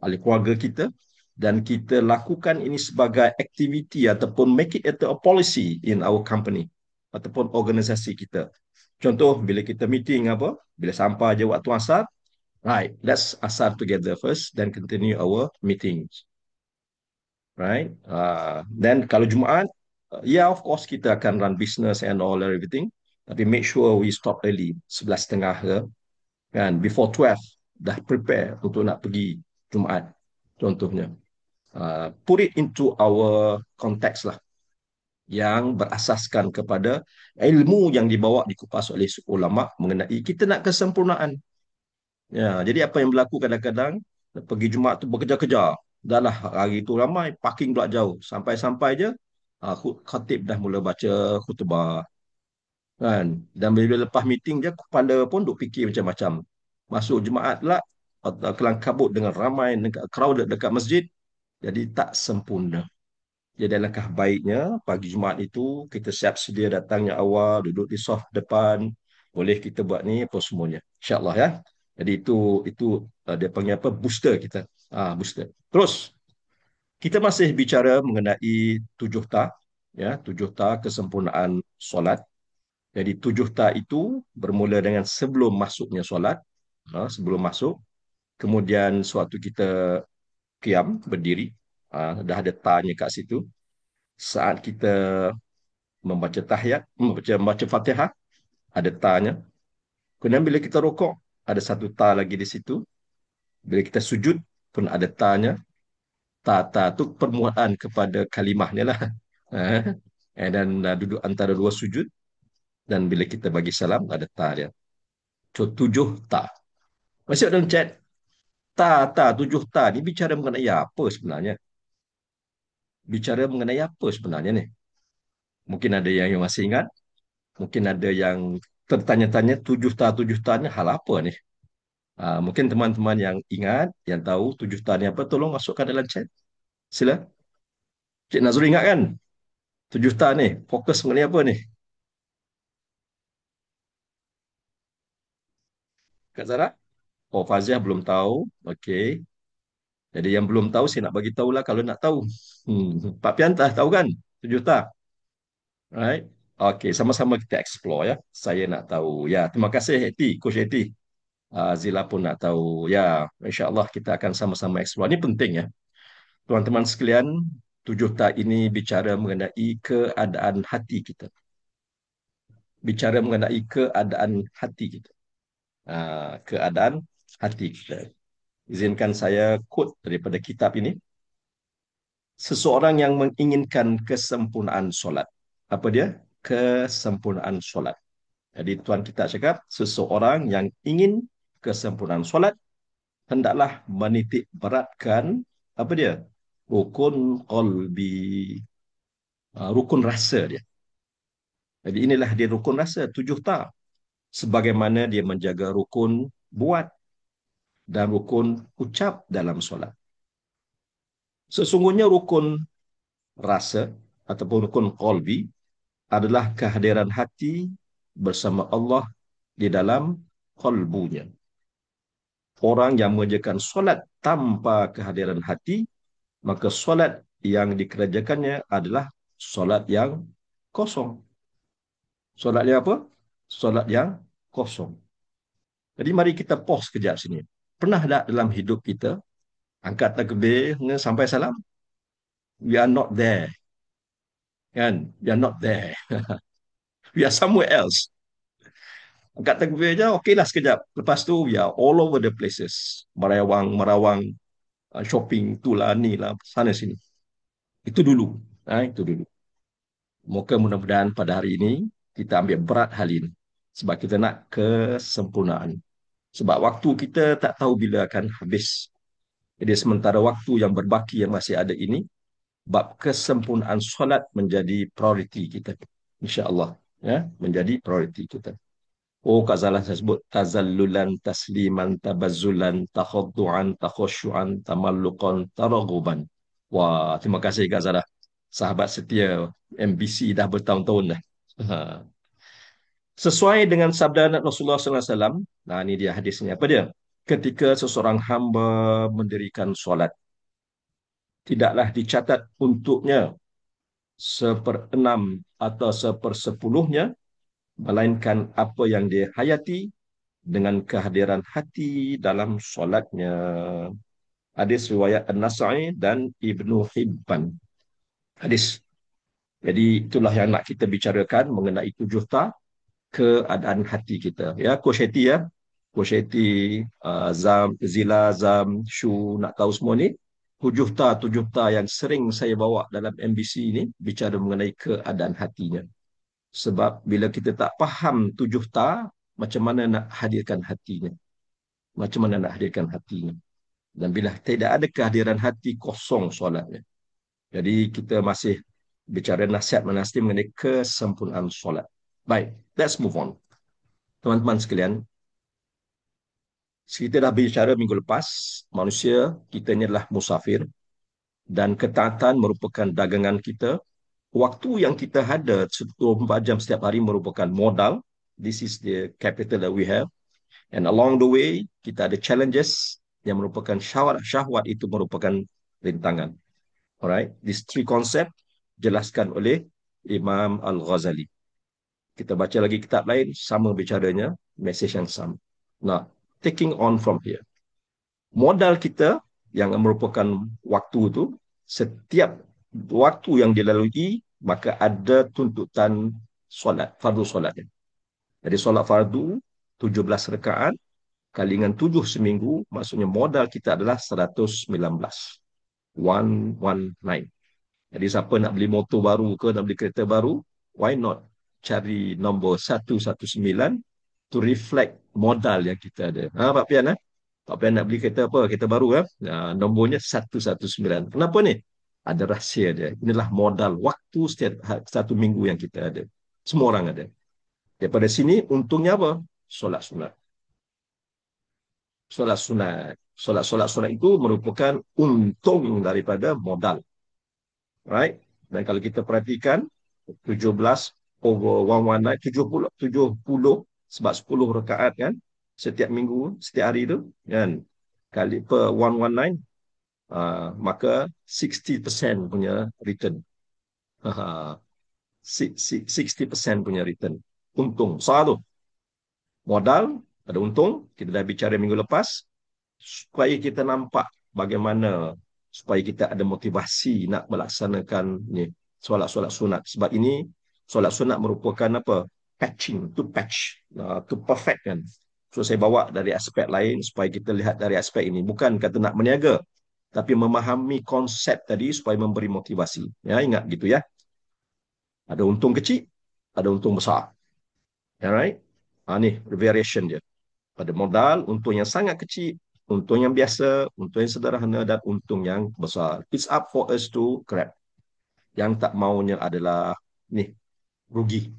ahli keluarga kita dan kita lakukan ini sebagai aktiviti ataupun make it a policy in our company ataupun organisasi kita. Contoh bila kita meeting apa, bila sampai je waktu asar, right, let's asar together first then continue our meetings. Right? Then kalau Jumaat, yeah, of course kita akan run business and all everything. Tapi make sure we stop early, 11.30 ke, kan? Before 12, dah prepare untuk nak pergi Jumaat, contohnya. Put it into our context lah, yang berasaskan kepada ilmu yang dibawa dikupas oleh ulama mengenai kita nak kesempurnaan. Ya, jadi apa yang berlaku kadang-kadang pergi Jumaat tu bekerja-kerja. Dah lah hari tu ramai, parking pula jauh. Sampai-sampai je khatib dah mula baca khutbah. Kan? Dan bila lepas meeting je kepala pun duk fikir macam-macam. Masuk Jumaat pula kelang kabut dengan ramai crowded dekat masjid. Jadi tak sempurna. Jadi alangkah baiknya pagi Jumaat itu kita siap sedia datangnya awal, duduk di soft depan, boleh kita buat ni apa semuanya. InsyaAllah ya. Jadi itu dia panggil apa? Booster kita. Booster. Terus kita masih bicara mengenai 7 ta, ya, 7 ta kesempurnaan solat. Jadi 7 ta itu bermula dengan sebelum masuknya solat, sebelum masuk. Kemudian sewaktu kita qiyam, berdiri, dah ada tanya kat situ. Saat kita membaca tahiyat, membaca Fatihah, ada tanya. Kemudian bila kita rokok, ada satu ta lagi di situ. Bila kita sujud pun ada tanya. Ta tu permulaan kepada kalimahnya lah. Dan duduk antara dua sujud. Dan bila kita bagi salam, ada ta dia. So, 7 ta. Masih dalam chat, 7 ta ni bicara mengenai apa sebenarnya? Bicara mengenai apa sebenarnya ni? Mungkin ada yang masih ingat. Mungkin ada yang tertanya-tanya 7 ta ni hal apa ni? Mungkin teman-teman yang ingat, yang tahu 7 ta ni apa, tolong masukkan dalam chat. Sila. Cik Nazrul ingat kan? 7 ta ni, fokus mengenai apa ni? Kak Zara? Oh, Faziah belum tahu. Okey. Jadi yang belum tahu, saya nak bagi tahulah kalau nak tahu. Pak Piantah tahu kan? 7 ta. Right? Okey, sama-sama kita explore ya. Saya nak tahu. Ya, terima kasih Eti, Coach Eti. Zila pun nak tahu. Ya, insya-Allah kita akan sama-sama explore. Ini penting ya. Teman-teman sekalian, 7 ta ini bicara mengenai keadaan hati kita. Bicara mengenai keadaan hati kita. Keadaan hati kita. Izinkan saya quote daripada kitab ini. Seseorang yang menginginkan kesempurnaan solat. Apa dia? Kesempurnaan solat. Jadi tuan kita cakap, seseorang yang ingin kesempurnaan solat, hendaklah menitik beratkan, apa dia? Rukun qalbi. Rukun rasa dia. Jadi inilah dia rukun rasa, 7 ta. Sebagaimana dia menjaga rukun buat dan rukun ucap dalam solat. Sesungguhnya rukun rasa ataupun rukun qalbi adalah kehadiran hati bersama Allah di dalam qalbunya. Orang yang mengerjakan solat tanpa kehadiran hati, maka solat yang dikerjakannya adalah solat yang kosong. Solat yang apa? Solat yang kosong. Jadi mari kita pause kejap sini. Pernah tak dalam hidup kita angkat takbir sampai salam? We are not there. Kan? We are not there. We are somewhere else. Angkat takbir je, okeylah sekejap. Lepas tu, we are all over the places. Merawang, shopping, tu lah, ni lah, sana sini. Itu dulu. Itu dulu. Moga mudah-mudahan pada hari ini kita ambil berat hal ini. Sebab kita nak kesempurnaan. Sebab waktu kita tak tahu bila akan habis. Jadi sementara waktu yang berbaki yang masih ada ini, bab kesempurnaan solat menjadi prioriti kita. InsyaAllah. Ya, menjadi prioriti kita. Oh, Kak Zalah saya sebut tazallulan, tasliman, tabazzulan, takhaddu'an, takhusyu'an, tamalluqan, taraghuban. Wah, terima kasih Kak Zalah. Sahabat setia MBC dah bertahun-tahun dah. Ha. Sesuai dengan sabda Rasulullah SAW, nah ini dia hadisnya. Apa dia? Ketika seseorang hamba mendirikan solat, tidaklah dicatat untuknya seperenam atau sepersepuluhnya, melainkan apa yang dia hayati dengan kehadiran hati dalam solatnya. Hadis riwayat An-Nasa'i dan Ibnu Hibban. Hadis. Jadi itulah yang nak kita bicarakan mengenai 7 keadaan hati kita. Ya, Coach Heti ya. Coach Heti, Zam, Zila, Zam, Shu, nak tahu semua ni. 7 yang sering saya bawa dalam MBC ini bicara mengenai keadaan hatinya. Sebab bila kita tak faham 7 macam mana nak hadirkan hatinya. Macam mana nak hadirkan hatinya. Dan bila tidak ada kehadiran hati, kosong solatnya. Jadi kita masih bicara nasihat-menasihat mengenai kesempurnaan solat. Baik, let's move on. Teman-teman sekalian, kita dah bicara minggu lepas, manusia kita ni adalah musafir dan ketaatan merupakan dagangan kita. Waktu yang kita ada 24 jam setiap hari merupakan modal. This is the capital that we have. And along the way, kita ada challenges yang merupakan syahwat itu merupakan rintangan. Alright, these 3 concept jelaskan oleh Imam Al-Ghazali. Kita baca lagi kitab lain, sama bicaranya, message yang sama. Nah, taking on from here. Modal kita yang merupakan waktu itu, setiap waktu yang dilalui, maka ada tuntutan solat, fardu solatnya. Jadi solat fardu, 17 rakaat, kali dengan 7 seminggu, maksudnya modal kita adalah 119. 119. Jadi siapa nak beli motor baru ke, nak beli kereta baru, why not cari nombor 119 to reflect modal yang kita ada. Pak Pian, Pak Pian nak beli kereta apa? Kereta baru, nombornya 119. Kenapa ni? Ada rahsia dia. Inilah modal waktu setiap 1 minggu yang kita ada. Semua orang ada. Daripada sini, untungnya apa? Solat sunat. Solat sunat. Solat sunat itu merupakan untung daripada modal. Right? Dan kalau kita perhatikan 17 over 119, 70 sebab 10 rakaat kan setiap minggu, setiap hari tu kan, kali per 119, maka 60% punya return. 60% punya return. Untung. Soal tu. Modal, ada untung. Kita dah bicara minggu lepas. Supaya kita nampak bagaimana supaya kita ada motivasi nak melaksanakan ni solat-solat sunat. Sebab ini solat sunat merupakan apa? Patching, to patch, to perfect kan. So saya bawa dari aspek lain supaya kita lihat dari aspek ini. Bukan kata nak meniaga, tapi memahami konsep tadi supaya memberi motivasi. Ya, ingat gitu ya. Ada untung kecil, ada untung besar. Alright? Ni variation dia. Pada modal, untung yang sangat kecil, untung yang biasa, untung yang sederhana, dan untung yang besar. It's up for us to grab. Yang tak maunya adalah ni, rugi.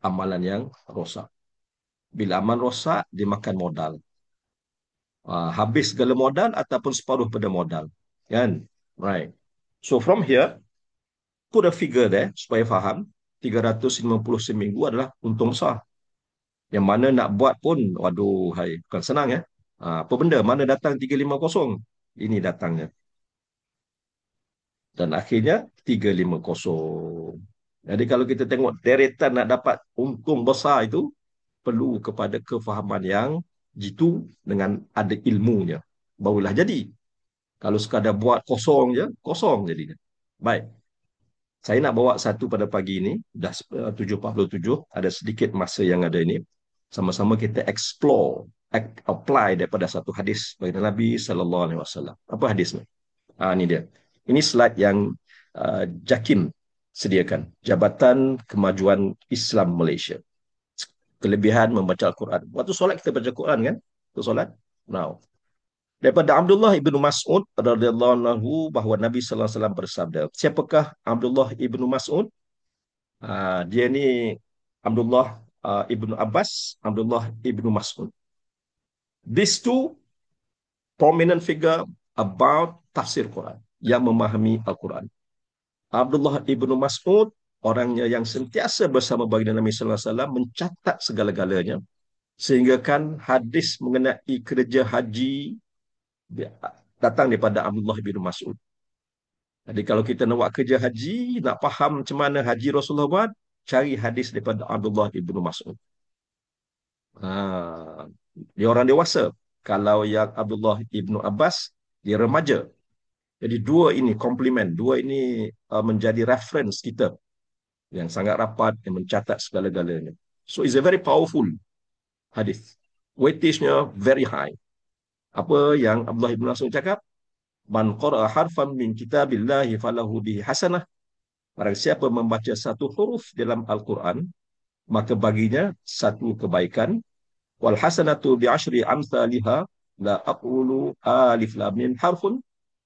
Amalan yang rosak. Bila amalan rosak, dia makan modal. Habis segala modal ataupun separuh pada modal. Kan? Right. So from here, put a figure there supaya faham. 350 seminggu adalah untung besar. Yang mana nak buat pun, waduh, hai, bukan senang ya. Apa benda? Mana datang 350? Ini datangnya. Dan akhirnya 350. Jadi kalau kita tengok deretan nak dapat untung besar itu, perlu kepada kefahaman yang jitu dengan ada ilmunya. Barulah jadi. Kalau sekadar buat kosong je, kosong jadinya. Baik. Saya nak bawa satu pada pagi ini, dah 7.47, ada sedikit masa yang ada ini. Sama-sama kita explore, apply daripada satu hadis bagi Nabi sallallahu alaihi wasallam. Apa hadis ni? Ini dia. Ini slide yang JAKIM sediakan, Jabatan Kemajuan Islam Malaysia. Kelebihan membaca Al-Quran. Waktu solat kita baca Quran kan? Waktu solat. Now, daripada Abdullah ibnu Mas'ud radhiyallahu anhu bahawa Nabi sallallahu alaihi wasallam bersabda. Siapakah Abdullah ibnu Mas'ud? Dia ni Abdullah ibnu Abbas, Abdullah ibnu Mas'ud. These two prominent figure about tafsir Quran, yang memahami Al-Quran. Abdullah ibnu Mas'ud, orangnya yang sentiasa bersama baginda Nabi sallallahu alaihi wasallam, mencatat segala-galanya, sehingga kan hadis mengenai kerja haji datang daripada Abdullah bin Mas'ud. Jadi kalau kita nak buat kerja haji, nak faham macam mana haji Rasulullah buat, cari hadis daripada Abdullah bin Mas'ud. Dia orang dewasa. Kalau yang Abdullah bin Abbas, dia remaja. Jadi dua ini komplement, dua ini menjadi reference kita yang sangat rapat, yang mencatat segala-galanya. So it's a very powerful hadis. Weightage-nya very high. Apa yang Abdullah bin Mas'ud cakap? Man qara'a harfan min kitabillahi falahu bihi hasanah. Barang siapa membaca satu huruf dalam Al-Quran, maka baginya satu kebaikan. Wal hasanatu bi asyri amsalha, la aqulu alif lam mim harfun,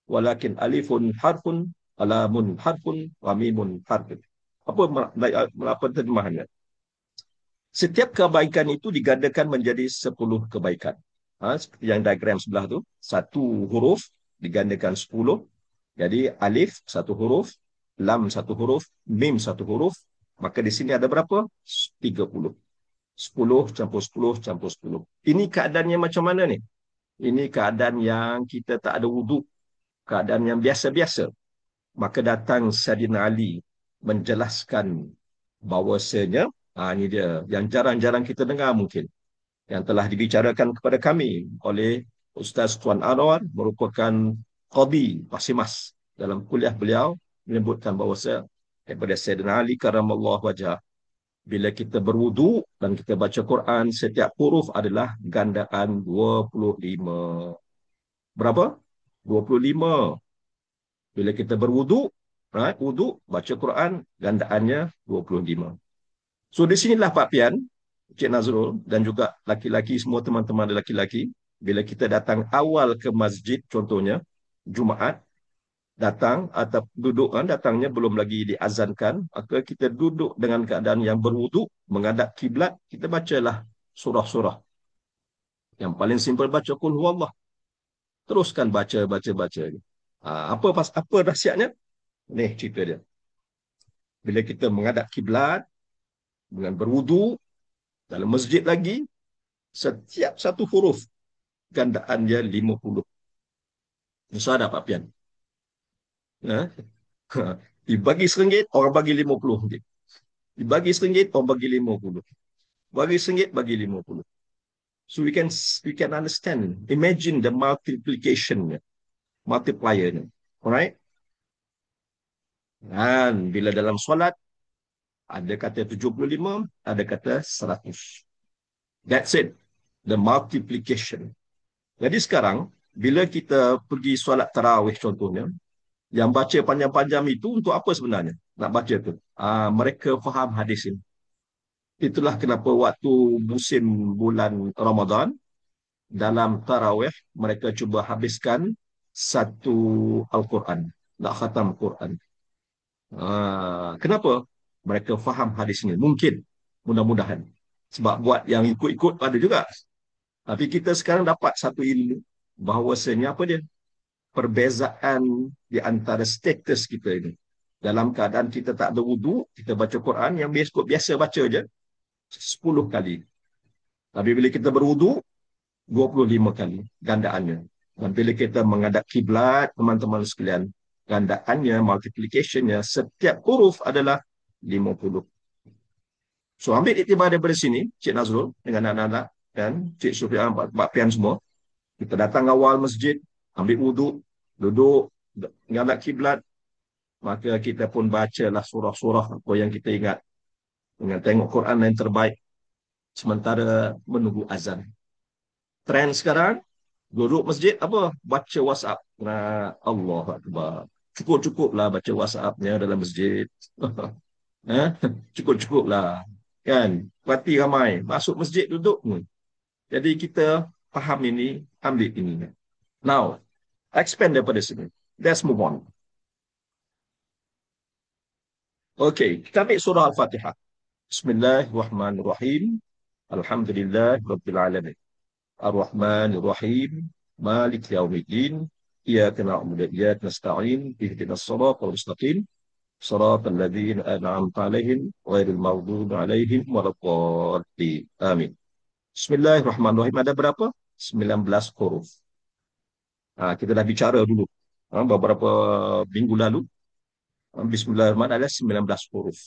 walakin alifun harfun, lamun harfun, wa mimun harfun. Apa terjemahannya? Setiap kebaikan itu digandakan menjadi 10 kebaikan. Seperti yang diagram sebelah tu, satu huruf digandakan 10. Jadi alif satu huruf, lam satu huruf, mim satu huruf. Maka di sini ada berapa? 30. 10 campur 10 campur 10. Ini keadaannya macam mana ni? Ini keadaan yang kita tak ada wuduk. Keadaan yang biasa-biasa. Maka datang Sayyidina Ali menjelaskan bahawasanya, ini dia yang jarang-jarang kita dengar mungkin, yang telah dibicarakan kepada kami oleh Ustaz Tuan Anwar, merupakan qadi Pasir Mas. Dalam kuliah beliau menyebutkan bahawa daripada Sayyidina Ali karamallahu wajhah, bila kita berwudu dan kita baca Quran, setiap huruf adalah gandaan 25. Berapa? 25. Bila kita berwudu, wudu, baca Quran, gandaannya 25. So di sinilah Pak Pian, Cik Nazrul dan juga laki-laki, semua teman-teman laki-laki, bila kita datang awal ke masjid, contohnya Jumaat, datang atau duduk, datangnya belum lagi diazankan, maka kita duduk dengan keadaan yang berwuduk, menghadap kiblat, kita bacalah surah-surah. Yang paling simple baca Qul Huwallah. Teruskan baca. Apa rahsianya? Ni cerita dia. Bila kita menghadap kiblat dengan berwuduk dalam masjid lagi, setiap satu huruf gandaan dia 50. Susah dah Pak Pian. Dibagi RM1, orang bagi RM50. Dibagi RM1, orang bagi RM50. Bagi RM1, bagi RM50. So we can understand. Imagine the multiplication-nya, multiplier-nya. Alright? Dan bila dalam solat, ada kata 75, ada kata 100. That's it. The multiplication. Jadi sekarang, bila kita pergi solat tarawih contohnya, yang baca panjang-panjang itu untuk apa sebenarnya? Nak baca tu. Mereka faham hadis ini. Itulah kenapa waktu musim bulan Ramadan, dalam tarawih, mereka cuba habiskan satu Al-Quran. Nak khatam Quran. Kenapa? Mereka faham hadis ini. Mungkin. Mudah-mudahan. Sebab buat yang ikut-ikut ada juga. Tapi kita sekarang dapat satu ilmu. Bahawasanya apa dia? Perbezaan di antara status kita ini. Dalam keadaan kita tak ada wudu, kita baca Quran yang biasa baca je 10 kali. Tapi bila kita berwudu, 25 kali gandaannya. Dan bila kita menghadap kiblat, teman-teman sekalian, gandaannya, multiplicationnya, setiap huruf adalah 50. So ambil iktibar daripada sini, Cik Nazrul dengan anak-anak dan Cik Sufian, Pak Pian semua. Kita datang awal masjid, ambil wudu, duduk, menghadap kiblat, maka kita pun bacalah surah-surah apa yang kita ingat. Dengan tengok Quran yang terbaik sementara menunggu azan. Trend sekarang, duduk masjid apa? Baca WhatsApp. Nah, Allah Akbar. Cukup-cukuplah baca WhatsAppnya dalam masjid. Eh? Cukup-cukuplah. Kan? Parti ramai. Masuk masjid duduk. Jadi kita faham ini, ambil ini. Now, expand daripada sini. Let's move on. Okay, kita ambil surah Al-Fatihah. Bismillahirrahmanirrahim. Alhamdulillah Rabbil Alamin. Ar-Rahmanir-Rahim. Malik Yawmiddin. Iyyaka na'budu wa iyyaka nasta'in. Ihdinas siratal mustaqim. Siratal ladzina an'amta 'alaihim ghairil maghdubi 'alaihim waladdallin. Amin. Bismillahirrahmanirrahim. Ada berapa? 19 huruf. Kita dah bicara dulu. Beberapa minggu lalu. Bismillahirrahmanirrahim ada 19 huruf.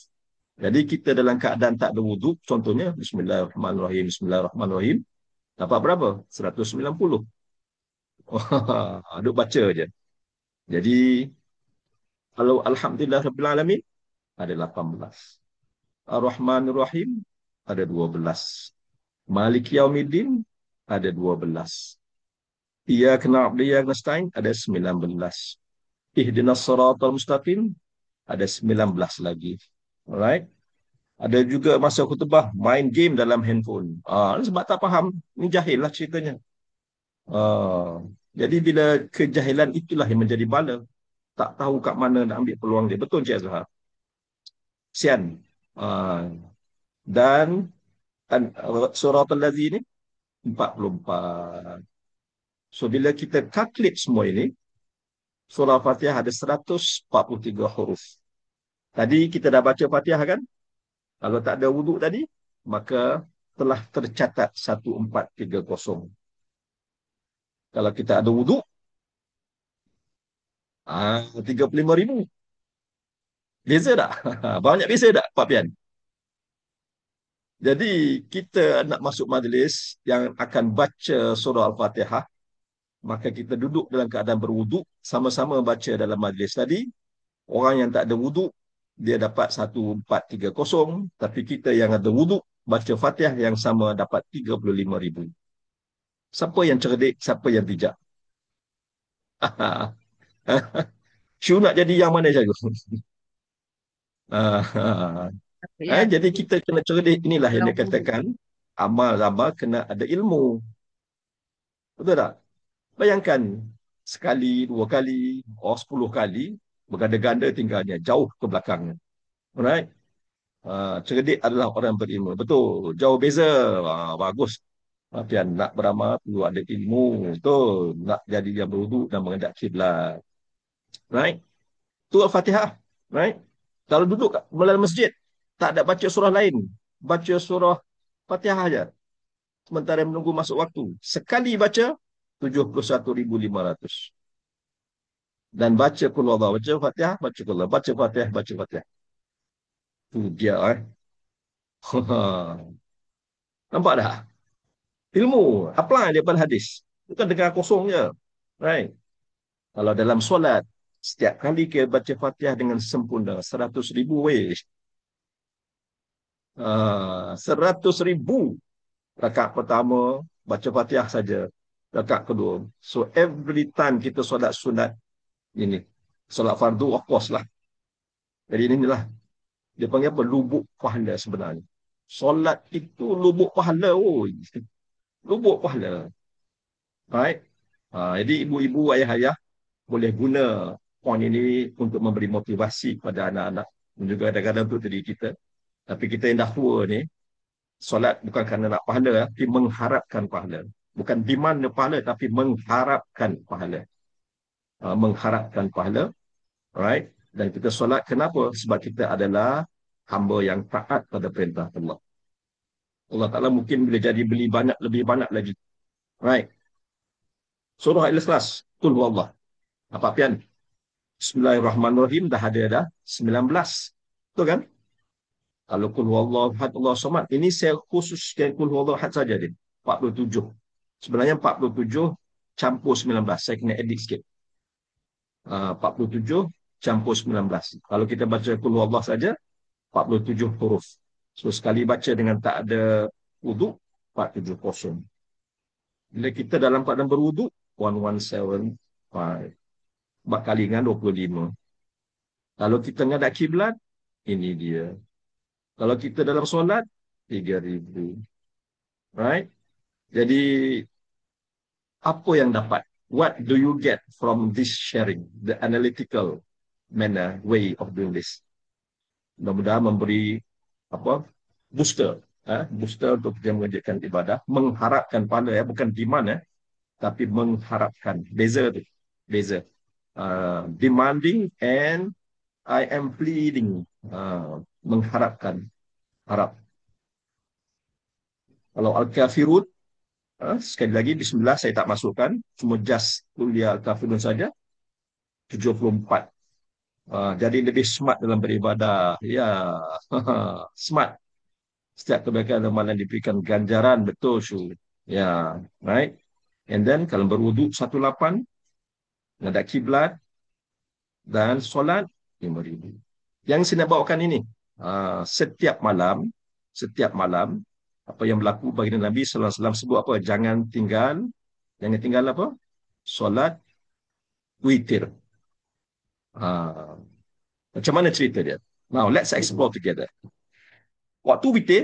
Jadi kita dalam keadaan tak ada wuduk, contohnya Bismillahirrahmanirrahim, Bismillahirrahmanirrahim. Dapat berapa? 190. Duk baca je. Jadi, kalau Alhamdulillah Rabbil Alamin, ada 18. Ar-Rahmanir-Rahim, ada 12. Malik Yaumiddin, ada 12. Iyyaka na'budu wa iyyaka nasta'in, ada 19. Ihdinas siratal mustaqim, ada 19 lagi. Alright? Ada juga masa khutbah, main game dalam handphone. Sebab tak faham, ni jahil lah ceritanya. Jadi bila kejahilan itulah yang menjadi bala. Tak tahu kat mana nak ambil peluang dia. Betul Cik Azhar? Sian. Dan surah Al-Lazi ni 44. So bila kita calculate semua ini, surah Fatihah ada 143 huruf. Tadi kita dah baca Fatihah kan? Kalau tak ada wuduk tadi, maka telah tercatat 1430. Kalau kita ada wuduk, 35,000. Beza tak? Banyak beza tak, Pak Pian? Jadi, kita nak masuk majlis yang akan baca surah Al-Fatihah, maka kita duduk dalam keadaan berwuduk, sama-sama baca dalam majlis tadi. Orang yang tak ada wuduk, dia dapat 1430, tapi kita yang ada wuduk, baca Fatihah yang sama dapat 35,000. Siapa yang cerdik, siapa yang bijak? Syu nak jadi yang mana saja? Jadi kita kena cerdik. Inilah yang dia katakan, amal-amal kena ada ilmu. Betul tak? Bayangkan, sekali, 2 kali, 10 kali, berganda-ganda tinggalnya, jauh ke belakangnya. Alright? Cerdik adalah orang berilmu. Betul. Jauh beza. Bagus. Tapi nak beramal perlu ada ilmu. Betul. Nak jadi yang berwuduk dan menghadap kiblat. Right? Itu Al-Fatihah. Right? Kalau duduk dalam masjid, tak ada baca surah lain. Baca surah Fatihah saja. Sementara menunggu masuk waktu. Sekali baca, 71,500. Dan baca Qul Huwallahu, baca Fatihah, baca Qul Huwallahu, baca Fatihah, baca Fatihah. Itu dia. Nampak dah? Ilmu. Apply daripada hadis. Bukan dengar kosong je. Right? Kalau dalam solat, setiap kali kita baca Fatihah dengan sempurna, 100,000 weh. 100,000. Rakaat pertama, baca Fatihah saja. Rakaat kedua. So, every time kita solat sunat, ini. Solat fardu, of course lah. Jadi inilah. Dia panggil apa? Lubuk pahala sebenarnya. Solat itu lubuk pahala. Lubuk pahala. Right? Jadi ibu-ibu, ayah-ayah boleh guna poin ini untuk memberi motivasi kepada anak-anak dan juga kadang-kadang untuk diri kita. Tapi kita yang dah tua ni, solat bukan kerana nak pahala, tapi mengharapkan pahala. Bukan demand pahala, tapi mengharapkan pahala. Mengharapkan pahala. Right? Dan kita solat kenapa? Sebab kita adalah hamba yang taat pada perintah Allah. Allah Ta'ala mungkin boleh jadi beli banyak, lebih banyak lagi. Right? Surah Al-Ikhlas. Qul Huwallah. Apa pian? Bismillahirrahmanirrahim. Dah ada dah. 19. Betul kan? Kalau Qul Huwallahu Ahad, Allahu Samad. Ini saya khususkan Qul Huwallahu Ahad saja dia. 47. Sebenarnya 47 campur 19. Saya kena edit sikit. 47 campur 19. Kalau kita baca Qul Huwallah saja, 47 huruf. So, sekali baca dengan tak ada wuduk, 470. Bila kita dalam keadaan berwuduk, 1175. 4 kali dengan 25. Kalau kita menghadap kiblat, ini dia. Kalau kita dalam solat, 3,000. Right? Jadi, apa yang dapat? What do you get from this sharing? The analytical manner, way of doing this. Mudah-mudahan memberi apa booster, booster untuk dia mengerjakan ibadah, mengharapkan pahala, bukan demand, tapi mengharapkan. Beza tu, beza. Demanding and I am pleading. Mengharapkan, harap. Kalau Al-Kafirun, sekali lagi, bismillah saya tak masukkan, cuma just kuliah Al-Kafirun saja, 74. Jadi lebih smart dalam beribadah. Ya, smart. Setiap kebaikan amalan diberikan ganjaran, betul Syu. Ya, right. And then kalau berwuduk 18, menghadap kiblat dan solat 5,000. Yang saya nak bawakan ini, setiap malam apa yang berlaku bagi Nabi sallallahu alaihi wasallam sebut apa? Jangan tinggal apa? Solat witir. Macam mana cerita dia? Now let's explore together. Waktu witir,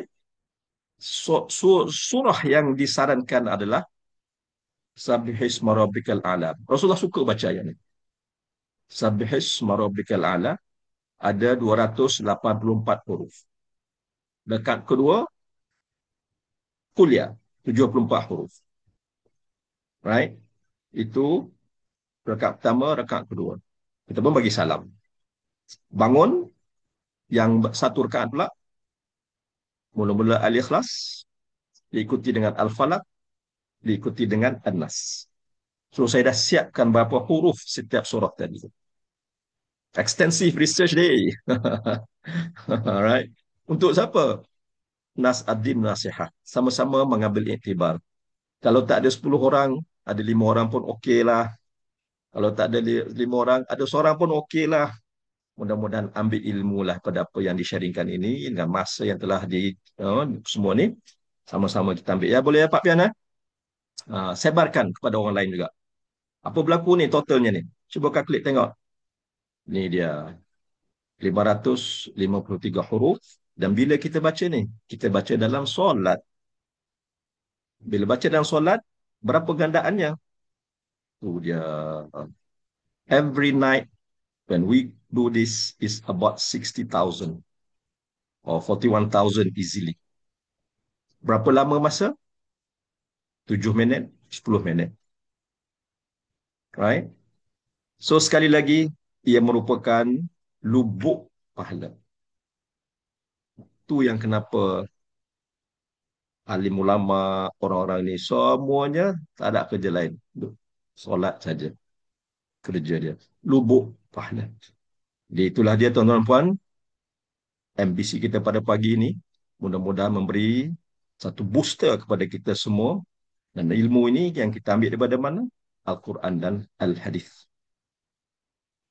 surah yang disarankan adalah Sabbihisma rabbikal a'la. Rasulullah suka baca ayat ini. Sabbihisma rabbikal a'la ada 284 huruf. Dekat kedua, kuliah 74 huruf. Right? Itu rakaat pertama, rakaat kedua. Kita pun bagi salam. Bangun, yang satu rakaat pula, mula-mula Al-Ikhlas, diikuti dengan Al-Falaq, diikuti dengan An-Nas. So, saya dah siapkan berapa huruf setiap surah tadi. Extensive research day. Alright. Untuk siapa? Nas ad-din nasihat. Sama-sama mengambil iktibar. Kalau tak ada 10 orang, ada 5 orang pun okey lah. Kalau tak ada 5 orang, ada seorang pun okey lah. Mudah-mudahan ambil ilmu lah pada apa yang disharingkan ini dengan masa yang telah semua ni. Sama-sama kita ambil. Ya, boleh ya Pak Pian? Sebarkan kepada orang lain juga. Apa berlaku ni totalnya ni? Cuba klik tengok. Ni dia. 553 huruf. Dan bila kita baca ni, kita baca dalam solat. Bila baca dalam solat, berapa gandaannya? Tu dia. Every night when we do this is about 60,000 or 41,000 easily. Berapa lama masa? 7 minit, 10 minit. Right? So sekali lagi, ia merupakan lubuk pahala. Tu yang kenapa alim ulama, orang-orang ni semuanya tak ada kerja lain. Solat saja. Kerja dia. Lubuk pahala. Jadi itulah dia tuan-tuan puan. Ambisi kita pada pagi ini. Mudah-mudahan memberi satu booster kepada kita semua. Dan ilmu ini yang kita ambil daripada mana? Al-Quran dan Al-Hadith.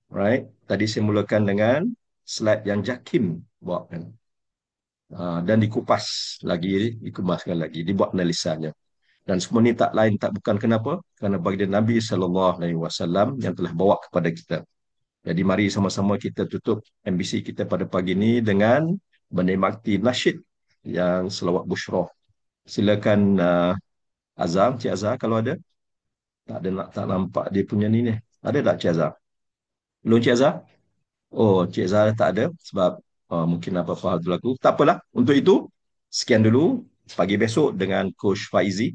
Right? Tadi saya mulakan dengan slide yang Jakim buatkan. Dan dikupas lagi, dikemaskan lagi, dibuat analisanya. Dan semua ini tak lain, tak bukan kenapa? Kerana baginda Nabi SAW yang telah bawa kepada kita. Jadi mari sama-sama kita tutup ambisi kita pada pagi ini dengan menikmati nasyid yang selawat Bushrah. Silakan Azhar, Cik Azhar kalau ada. Tak ada, tak nampak dia punya ni. Ada tak Cik Azhar? Belum Cik Azhar? Oh, Cik Azhar tak ada sebab mungkin apa-apa berlaku. Tak apalah. Untuk itu, sekian dulu pagi besok dengan Coach Faizi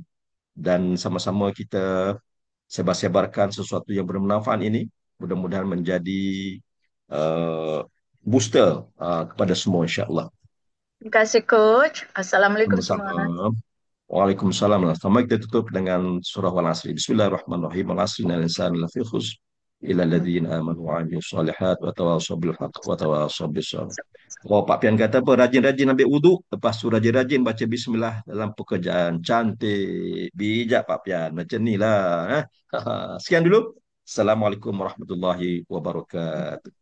dan sama-sama kita sebar-sebarkan sesuatu yang bermanfaat ini. Mudah-mudahan menjadi booster kepada semua insya-Allah. Terima kasih Coach. Assalamualaikum semua. Waalaikumsalam. Sama kita tutup dengan surah Al-Asr. Bismillahirrahmanirrahim. Al-Asr innal insana lafi khusr illa alladziina aamanu wa 'amilus shalihaat wa tawassaw bil haqq wa tawassaw bis sabr. Oh, Pak Pian kata apa? Rajin-rajin ambil wuduk, lepas tu rajin-rajin baca bismillah dalam pekerjaan. Cantik. Bijak Pak Pian. Macam ni lah. Sekian dulu. Assalamualaikum warahmatullahi wabarakatuh.